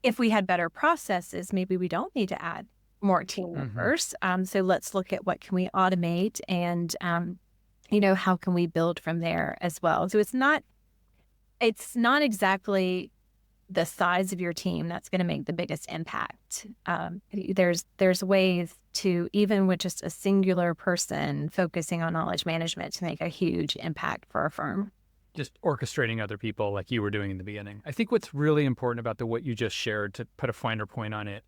if we had better processes, maybe we don't need to add more team members. So let's look at what can we automate and, how can we build from there as well. So it's not exactly the size of your team that's going to make the biggest impact. There's ways to, even with just a singular person focusing on knowledge management, to make a huge impact for a firm. Just orchestrating other people like you were doing in the beginning. I think what's really important about what you just shared, to put a finer point on it,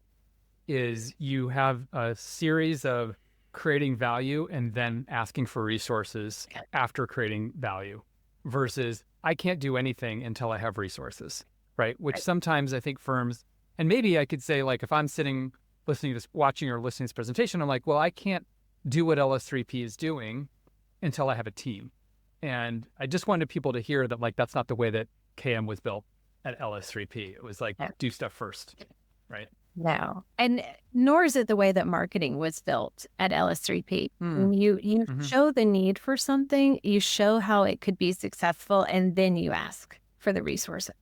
is you have a series of creating value and then asking for resources after creating value versus I can't do anything until I have resources, right? Which sometimes I think firms, and maybe I could say, like, if I'm watching or listening to this presentation, I'm like, well, I can't do what LS3P is doing until I have a team. And I just wanted people to hear that, like, that's not the way that KM was built at LS3P. It was like, do stuff first, right? No. And nor is it the way that marketing was built at LS3P. You show the need for something, you show how it could be successful, and then you ask for the resources.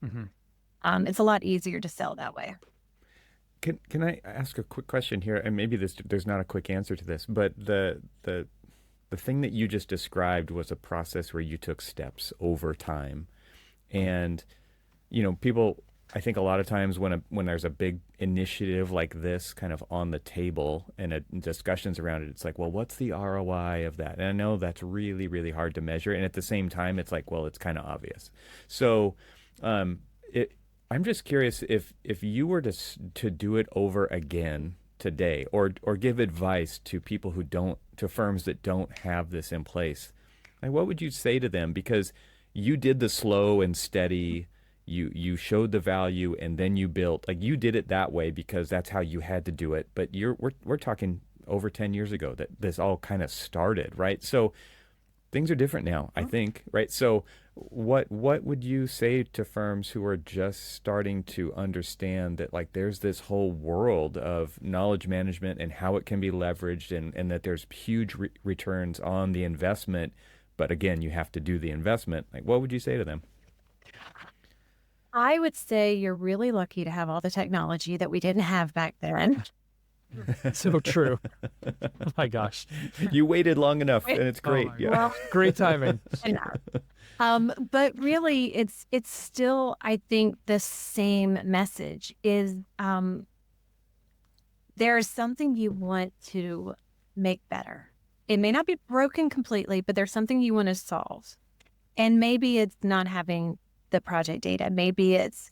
It's a lot easier to sell that way. Can I ask a quick question here? And maybe there's not a quick answer to this, but the thing that you just described was a process where you took steps over time. And, people, I think a lot of times when there's a big initiative like this kind of on the table and discussions around it, it's like, well, what's the ROI of that? And I know that's really, really hard to measure. And at the same time, it's like, well, it's kind of obvious. So I'm just curious if you were to do it over again today, or give advice to people who don't, to firms that don't have this in place, like what would you say to them? Because you did the slow and steady, you showed the value, and then you built, like you did it that way because that's how you had to do it. But we're talking over 10 years ago that this all kind of started, right? So things are different now, I think, right? So what would you say to firms who are just starting to understand that, like, there's this whole world of knowledge management and how it can be leveraged, and that there's huge returns on the investment, but again, you have to do the investment. Like, what would you say to them? I would say you're really lucky to have all the technology that we didn't have back then. So true. Oh my gosh. You waited long enough, and it's great. Oh yeah. well, great timing. But really, it's still, I think, the same message is there's something you want to make better. It may not be broken completely, but there's something you want to solve. And maybe it's not having the project data. Maybe it's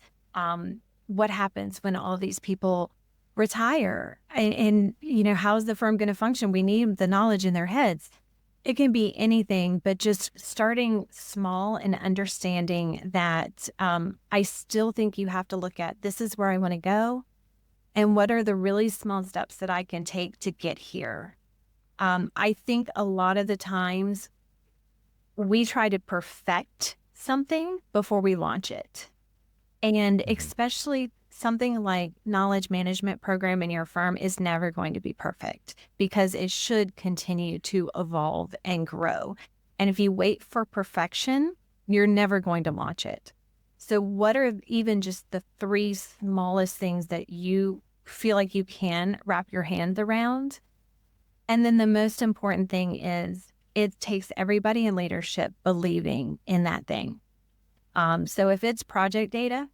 what happens when all these people retire, and how's the firm going to function? We need the knowledge in their heads. It can be anything, but just starting small and understanding that I still think you have to look at, this is where I want to go, and what are the really small steps that I can take to get here. I think a lot of the times we try to perfect something before we launch it. And especially something like knowledge management program in your firm is never going to be perfect because it should continue to evolve and grow. And if you wait for perfection, you're never going to launch it. So what are even just the 3 smallest things that you feel like you can wrap your hands around? And then the most important thing is it takes everybody in leadership believing in that thing. So if it's project data,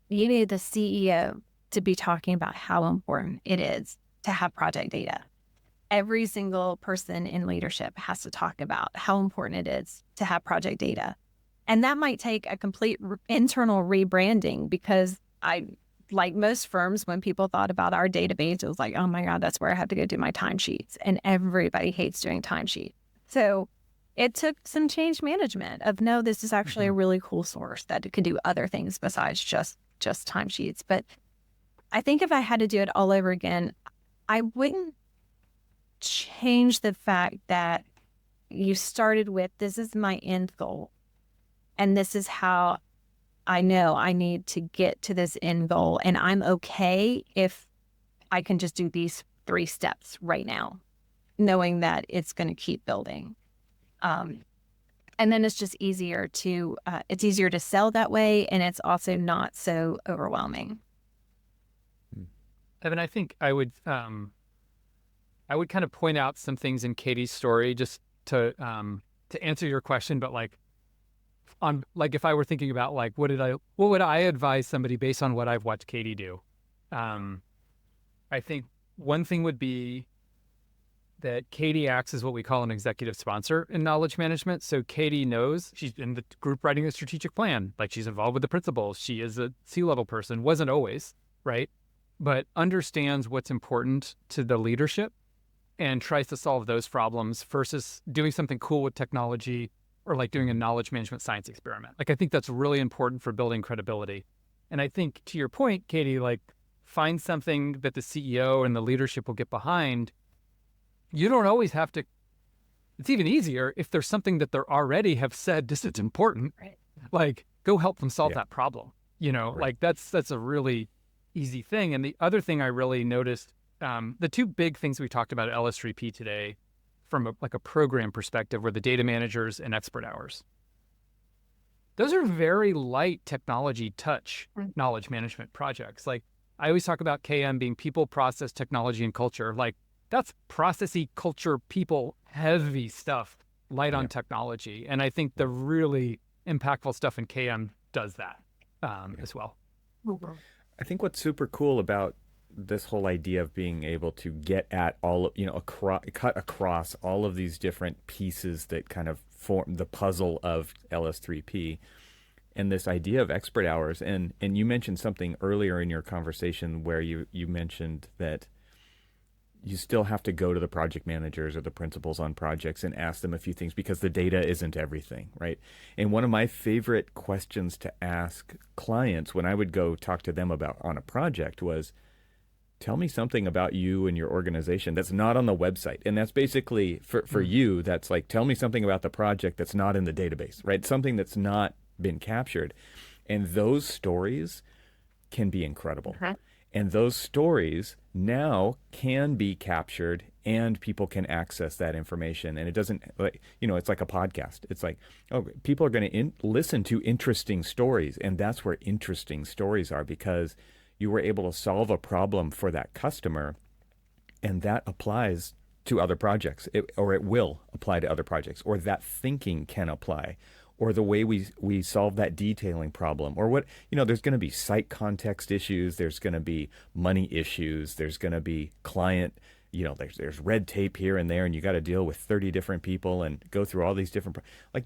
you need the CEO to be talking about how important it is to have project data. Every single person in leadership has to talk about how important it is to have project data. And that might take a complete internal rebranding because like most firms, when people thought about our database, it was like, oh my God, that's where I have to go do my timesheets. And everybody hates doing timesheets. So it took some change management of, no, this is actually a really cool source that can do other things besides just timesheets. But I think if I had to do it all over again, I wouldn't change the fact that you started with, this is my end goal. And this is how I know I need to get to this end goal. And I'm okay if I can just do these 3 steps right now, knowing that it's going to keep building. And then it's just easier to sell that way. And it's also not so overwhelming. Evan, I think I would kind of point out some things in Katie's story just to answer your question, but if I were thinking about what would I advise somebody based on what I've watched Katie do? I think one thing would be that Katie acts as what we call an executive sponsor in knowledge management. So Katie knows she's in the group writing a strategic plan, like she's involved with the principals. She is a C-level person, wasn't always, right? But understands what's important to the leadership and tries to solve those problems versus doing something cool with technology or like doing a knowledge management science experiment. I think that's really important for building credibility. And I think to your point, Katie, find something that the CEO and the leadership will get behind. You don't always have to, it's even easier if there's something that they already have said, this is important, right? Go help them solve that problem. Right. That's a really easy thing. And the other thing I really noticed, the 2 big things we talked about at LS3P today from a program perspective were the data managers and expert hours. Those are very light technology touch knowledge management projects. I always talk about KM being people, process, technology, and culture. That's processy, culture, people, heavy stuff, light on technology. And I think the really impactful stuff in KM does that as well. I think what's super cool about this whole idea of being able to get at all of, cut across all of these different pieces that kind of form the puzzle of LS3P, and this idea of expert hours. And you mentioned something earlier in your conversation where you mentioned that you still have to go to the project managers or the principals on projects and ask them a few things because the data isn't everything, right? And one of my favorite questions to ask clients when I would go talk to them about on a project was, tell me something about you and your organization that's not on the website. And that's basically, for you, that's like, tell me something about the project that's not in the database, right? Something that's not been captured. And those stories can be incredible. And those stories now can be captured and people can access that information. And it doesn't, like, it's like a podcast. It's like, oh, people are going to listen to interesting stories. And that's where interesting stories are, because you were able to solve a problem for that customer, and that applies to other projects, or it will apply to other projects, or that thinking can apply, or the way we solve that detailing problem, or what, there's going to be site context issues, there's going to be money issues, there's going to be client, there's red tape here and there, and you got to deal with 30 different people and go through all these different,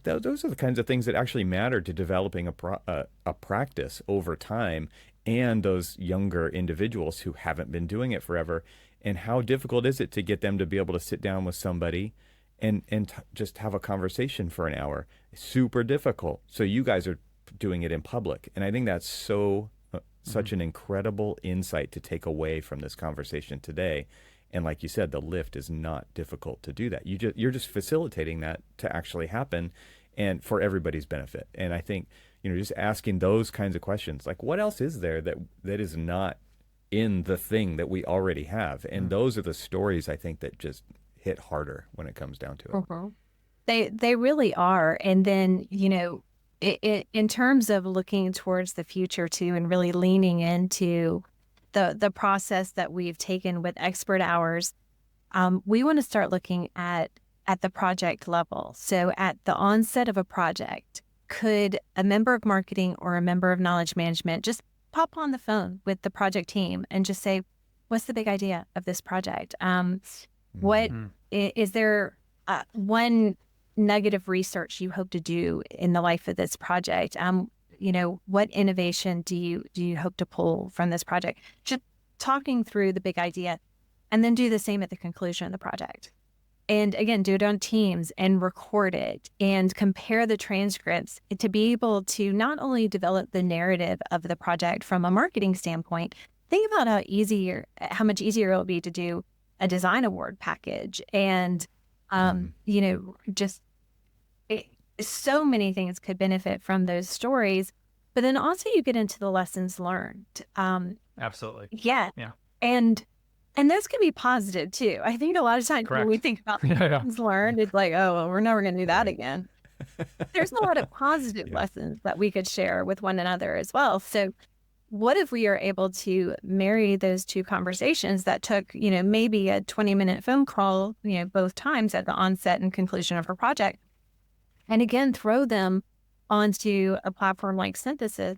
those are the kinds of things that actually matter to developing a practice over time, and those younger individuals who haven't been doing it forever. And how difficult is it to get them to be able to sit down with somebody and just have a conversation for an hour? Super difficult. So you guys are doing it in public. And I think that's such an incredible insight to take away from this conversation today. And like you said, the lift is not difficult to do that. You're just facilitating that to actually happen, and for everybody's benefit. And I think, just asking those kinds of questions, like what else is there that is not in the thing that we already have? And those are the stories, I think, that just hit harder when it comes down to it. They really are. And then, in terms of looking towards the future too, and really leaning into the process that we've taken with expert hours, we want to start looking at the project level. So at the onset of a project, could a member of marketing or a member of knowledge management just pop on the phone with the project team and just say, what's the big idea of this project? What is there one nugget of research you hope to do in the life of this project? What innovation do you hope to pull from this project? Just talking through the big idea, and then do the same at the conclusion of the project. And again, do it on Teams and record it and compare the transcripts to be able to not only develop the narrative of the project from a marketing standpoint. Think about how much easier it will be to do a design award package, and so many things could benefit from those stories. But then also you get into the lessons learned. Absolutely. Yeah. Yeah. And those can be positive too. I think a lot of times Correct. when we think about lessons learned, it's like, oh, well, we're never going to do that again. There's a lot of positive lessons that we could share with one another as well. So what if we are able to marry those two conversations that took, maybe a 20-minute phone call, both times at the onset and conclusion of her project, and again, throw them onto a platform like Synthesis.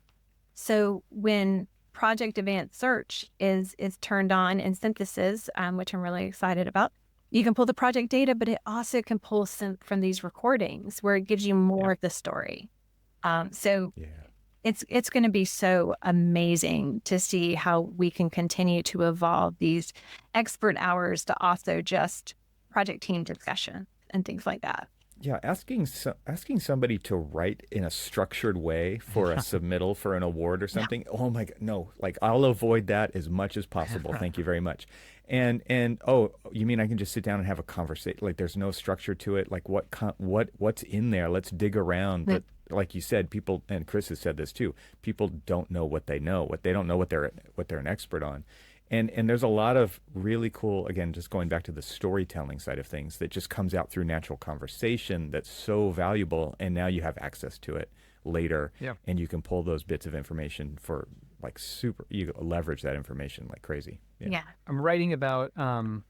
So when Project Advanced Search is turned on in Synthesis, which I'm really excited about, you can pull the project data, but it also can pull some from these recordings where it gives you more of the story. It's going to be so amazing to see how we can continue to evolve these expert hours to also just project team discussion and things like that. Yeah, asking somebody to write in a structured way for a submittal for an award or something. Oh my God, no! I'll avoid that as much as possible. Thank you very much. And oh, you mean I can just sit down and have a conversation? There's no structure to it. What's in there? Let's dig around. But like you said, people, and Chris has said this too, people don't know what they know. They don't know what they're an expert on. And there's a lot of really cool, again, just going back to the storytelling side of things, that just comes out through natural conversation that's so valuable. And now you have access to it later, and you can pull those bits of information for you leverage that information like crazy. Yeah. I'm writing about, I've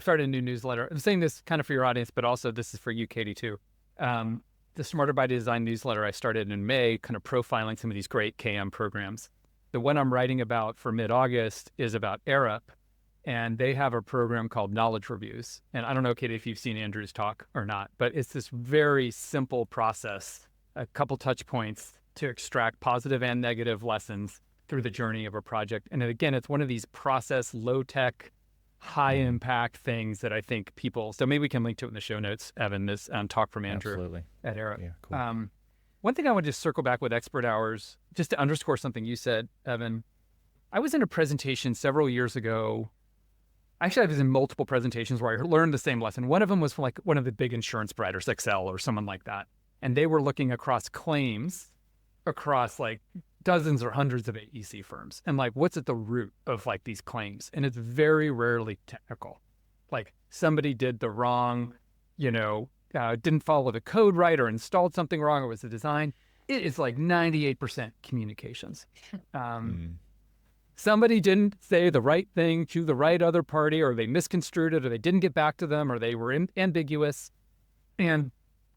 started a new newsletter. I'm saying this kind of for your audience, but also this is for you, Katie, too. The Smarter by Design newsletter I started in May, kind of profiling some of these great KM programs. The one I'm writing about for mid-August is about Arup, and they have a program called Knowledge Reviews. And I don't know, Katie, if you've seen Andrew's talk or not, but it's this very simple process, a couple touch points to extract positive and negative lessons through the journey of a project. And again, it's one of these process, low-tech, high impact things that I think people, so maybe we can link to it in the show notes, Evan, this talk from Andrew Absolutely. at Era. Yeah, cool. One thing I want to just circle back with expert hours, just to underscore something you said, Evan. I was in a presentation several years ago. Actually, I was in multiple presentations where I learned the same lesson. One of them was from like one of the big insurance providers, Excel or someone like that. And they were looking across claims across like dozens or hundreds of AEC firms. And like, what's at the root of like these claims? And it's very rarely technical. Like somebody did the wrong, didn't follow the code right or installed something wrong or was the design. It is like 98% communications. Somebody didn't say the right thing to the right other party, or they misconstrued it, or they didn't get back to them, or they were ambiguous. And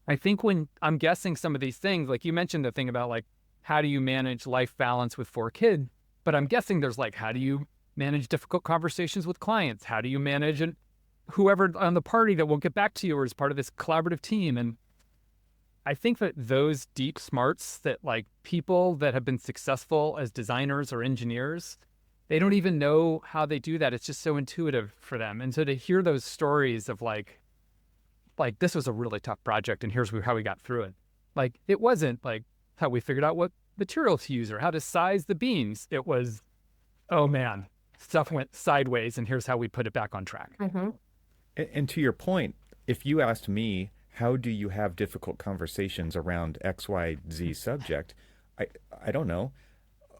I think when I'm guessing some of these things, like you mentioned the thing about like, how do you manage life balance with 4 kids? But I'm guessing there's like, how do you manage difficult conversations with clients? How do you manage whoever on the party that won't get back to you or is part of this collaborative team? And I think that those deep smarts that like people that have been successful as designers or engineers, they don't even know how they do that. It's just so intuitive for them. And so to hear those stories of like this was a really tough project and here's how we got through it. Like it wasn't like how we figured out what material to use or how to size the beams. It was, oh man, stuff went sideways and here's how we put it back on track. Mm-hmm. And to your point, if you asked me, how do you have difficult conversations around X, Y, Z subject? I don't know.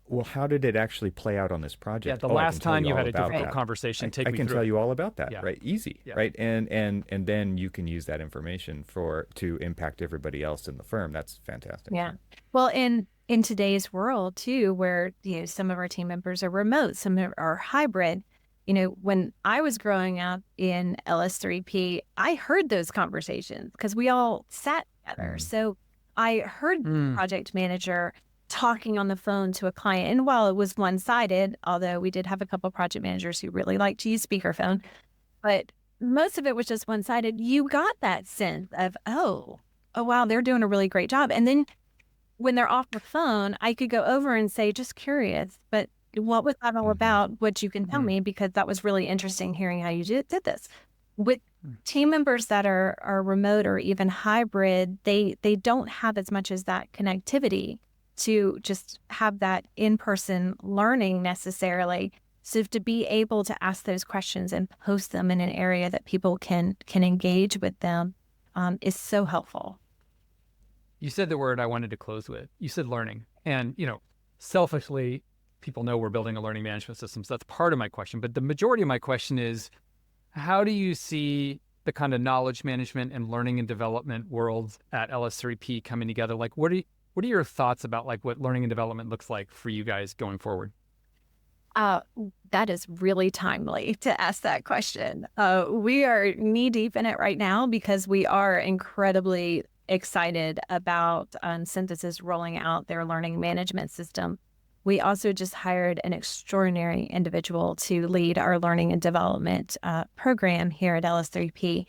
Well, how did it actually play out on this project? Yeah, the last time you had a difficult conversation, take me through I can tell you all about that, Yeah. right? Easy, Yeah. right? And then you can use that information to impact everybody else in the firm. That's fantastic. Yeah. Well, in today's world too, where some of our team members are remote, some are hybrid. When I was growing up in LS3P, I heard those conversations because we all sat together. So I heard the project manager talking on the phone to a client. And while it was one-sided, although we did have a couple of project managers who really liked to use speakerphone, but most of it was just one-sided, you got that sense of, oh, wow, they're doing a really great job. And then when they're off the phone, I could go over and say, just curious, but what was that all about? What you can tell me, because that was really interesting hearing how you did this. With team members that are remote or even hybrid, they don't have as much as that connectivity to just have that in-person learning necessarily. So to be able to ask those questions and post them in an area that people can engage with them is so helpful. You said the word I wanted to close with. You said learning. And, selfishly, people know we're building a learning management system. So that's part of my question. But the majority of my question is, how do you see the kind of knowledge management and learning and development worlds at LS3P coming together? Like, what are your thoughts about like what learning and development looks like for you guys going forward? That is really timely to ask that question. We are knee deep in it right now because we are incredibly excited about Synthesis rolling out their learning management system. We also just hired an extraordinary individual to lead our learning and development program here at LS3P.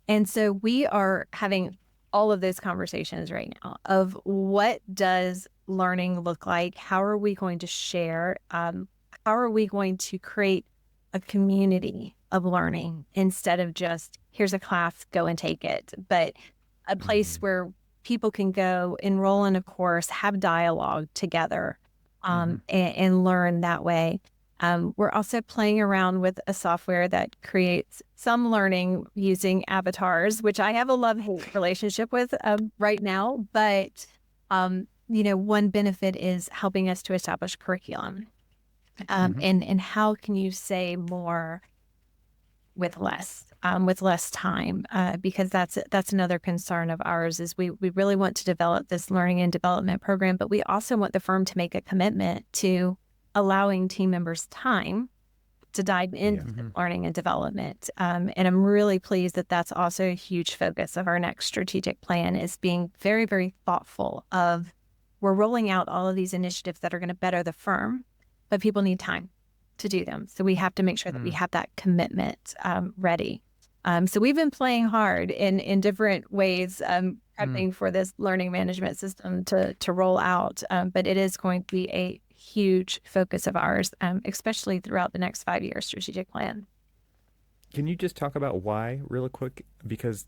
And so we are having all of those conversations right now of what does learning look like? How are we going to share? How are we going to create a community of learning instead of just, here's a class, go and take it, but a place where people can go enroll in a course, have dialogue together, and learn that way. We're also playing around with a software that creates some learning using avatars, which I have a love-hate relationship with right now. But, one benefit is helping us to establish curriculum. And how can you say more with less time? Because that's another concern of ours is we really want to develop this learning and development program, but we also want the firm to make a commitment to allowing team members time to dive into learning and development. And I'm really pleased that that's also a huge focus of our next strategic plan is being very, very thoughtful of we're rolling out all of these initiatives that are going to better the firm, but people need time to do them. So we have to make sure that we have that commitment ready. So we've been playing hard in different ways, prepping for this learning management system to roll out. But it is going to be a huge focus of ours, especially throughout the next 5-year strategic plan. Can you just talk about why real quick? Because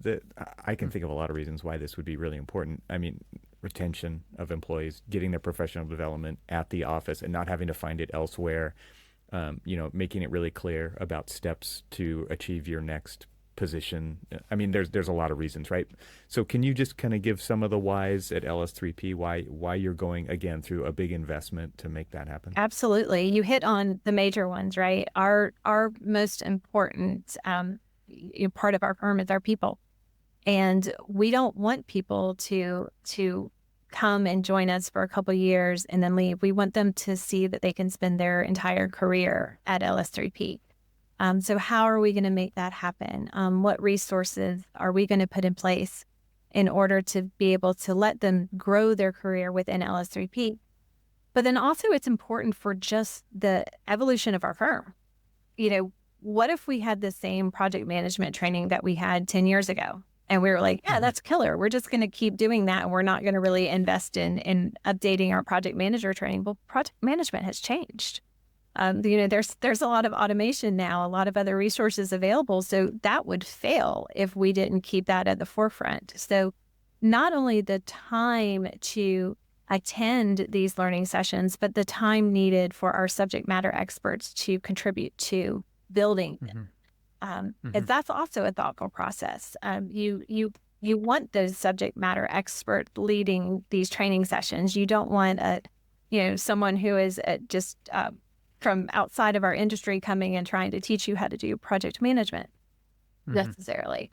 I can think of a lot of reasons why this would be really important. I mean, retention of employees, getting their professional development at the office and not having to find it elsewhere, making it really clear about steps to achieve your next position. I mean, there's a lot of reasons, right? So can you just kind of give some of the whys at LS3P, why you're going, again, through a big investment to make that happen? Absolutely. You hit on the major ones, right? Our most important part of our firm is our people. And we don't want people to come and join us for a couple of years and then leave. We want them to see that they can spend their entire career at LS3P. So how are we going to make that happen? What resources are we going to put in place in order to be able to let them grow their career within LS3P? But then also it's important for just the evolution of our firm. What if we had the same project management training that we had 10 years ago? And we were like, yeah, that's killer. We're just going to keep doing that. And we're not going to really invest in updating our project manager training. Well, project management has changed. There's a lot of automation now, a lot of other resources available. So that would fail if we didn't keep that at the forefront. So not only the time to attend these learning sessions, but the time needed for our subject matter experts to contribute to building them. That's also a thoughtful process. You want those subject matter experts leading these training sessions. You don't want someone who is just from outside of our industry coming and trying to teach you how to do project management necessarily.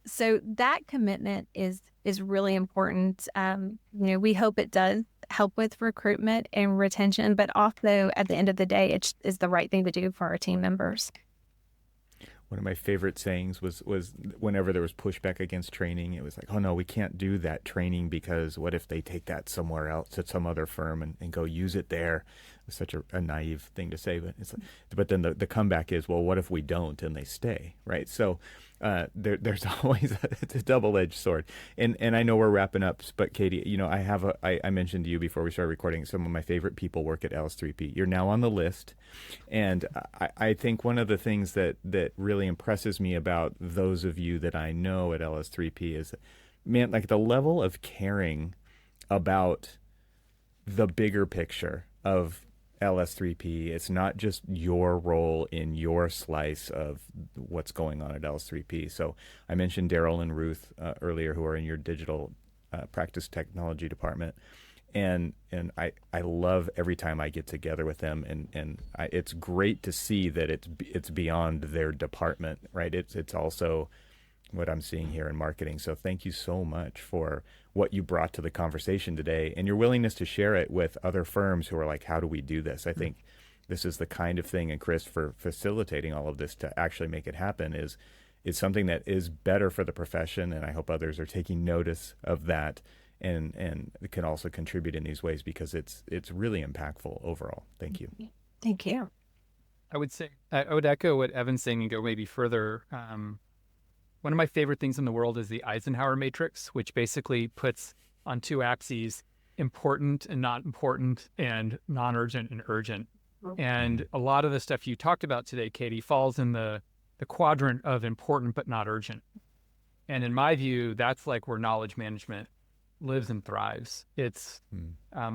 So that commitment is really important. We hope it does help with recruitment and retention, but also at the end of the day, it is the right thing to do for our team members. One of my favorite sayings was whenever there was pushback against training, it was like, oh no, we can't do that training because what if they take that somewhere else at some other firm and go use it there? It's such a naive thing to say, but it's like, but then the comeback is, well, what if we don't and they stay, right? So there's always it's a double-edged sword. And I know we're wrapping up, but Katie, I mentioned to you before we started recording, some of my favorite people work at LS3P. You're now on the list, and I think one of the things that really impresses me about those of you that I know at LS3P is, man, like the level of caring about the bigger picture of LS3P. It's not just your role in your slice of what's going on at LS3P. So I mentioned Daryl and Ruth earlier, who are in your digital practice technology department. And I love every time I get together with them, and it's great to see that it's beyond their department, right? It's also what I'm seeing here in marketing. So thank you so much for what you brought to the conversation today and your willingness to share it with other firms who are like, how do we do this? I think this is the kind of thing, and Chris, for facilitating all of this to actually make it happen is something that is better for the profession. And I hope others are taking notice of that and can also contribute in these ways, because it's really impactful overall. Thank you. Thank you. I would echo what Evan's saying and go maybe further. One of my favorite things in the world is the Eisenhower matrix, which basically puts on two axes important and not important, and non-urgent and urgent. And a lot of the stuff you talked about today, Katie, falls in the quadrant of important but not urgent. And in my view, that's like where knowledge management lives and thrives. It's,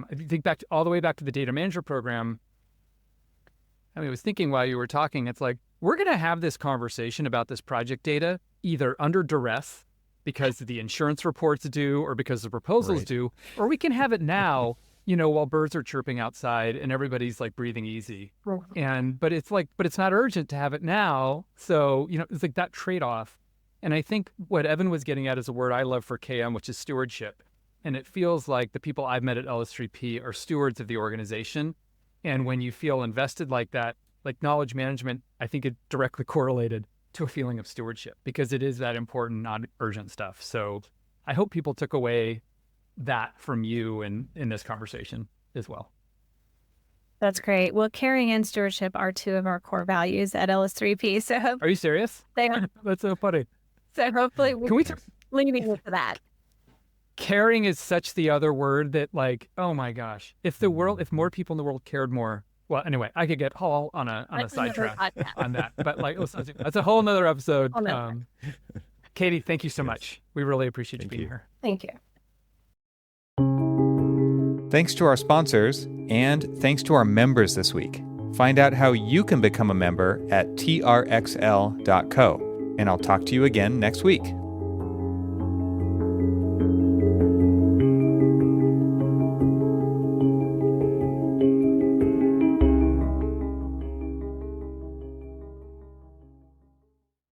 if you think back all the way back to the data manager program, I was thinking while you were talking, it's like, we're going to have this conversation about this project data either under duress because the insurance reports do or because the proposals do, or we can have it now, while birds are chirping outside and everybody's like breathing easy. But it's not urgent to have it now. So, it's like that trade-off. And I think what Evan was getting at is a word I love for KM, which is stewardship. And it feels like the people I've met at LS3P are stewards of the organization. And when you feel invested like that, like knowledge management, I think it directly correlated to a feeling of stewardship, because it is that important, non-urgent stuff. So I hope people took away that from you in this conversation as well. That's great. Well, caring and stewardship are two of our core values at LS3P. So are you serious? They are. That's so funny. So hopefully leaning into that. Caring is such the other word that, like, oh my gosh, if more people in the world cared more, Well, anyway, I could get Hall on a That's sidetrack another podcast. on that, but like listen, that's a whole nother episode. Whole nother. Katie, thank you so Yes. much. We really appreciate you Thank being you. here. Thank you. Thanks to our sponsors, and thanks to our members this week. Find out how you can become a member at trxl.co, and I'll talk to you again next week.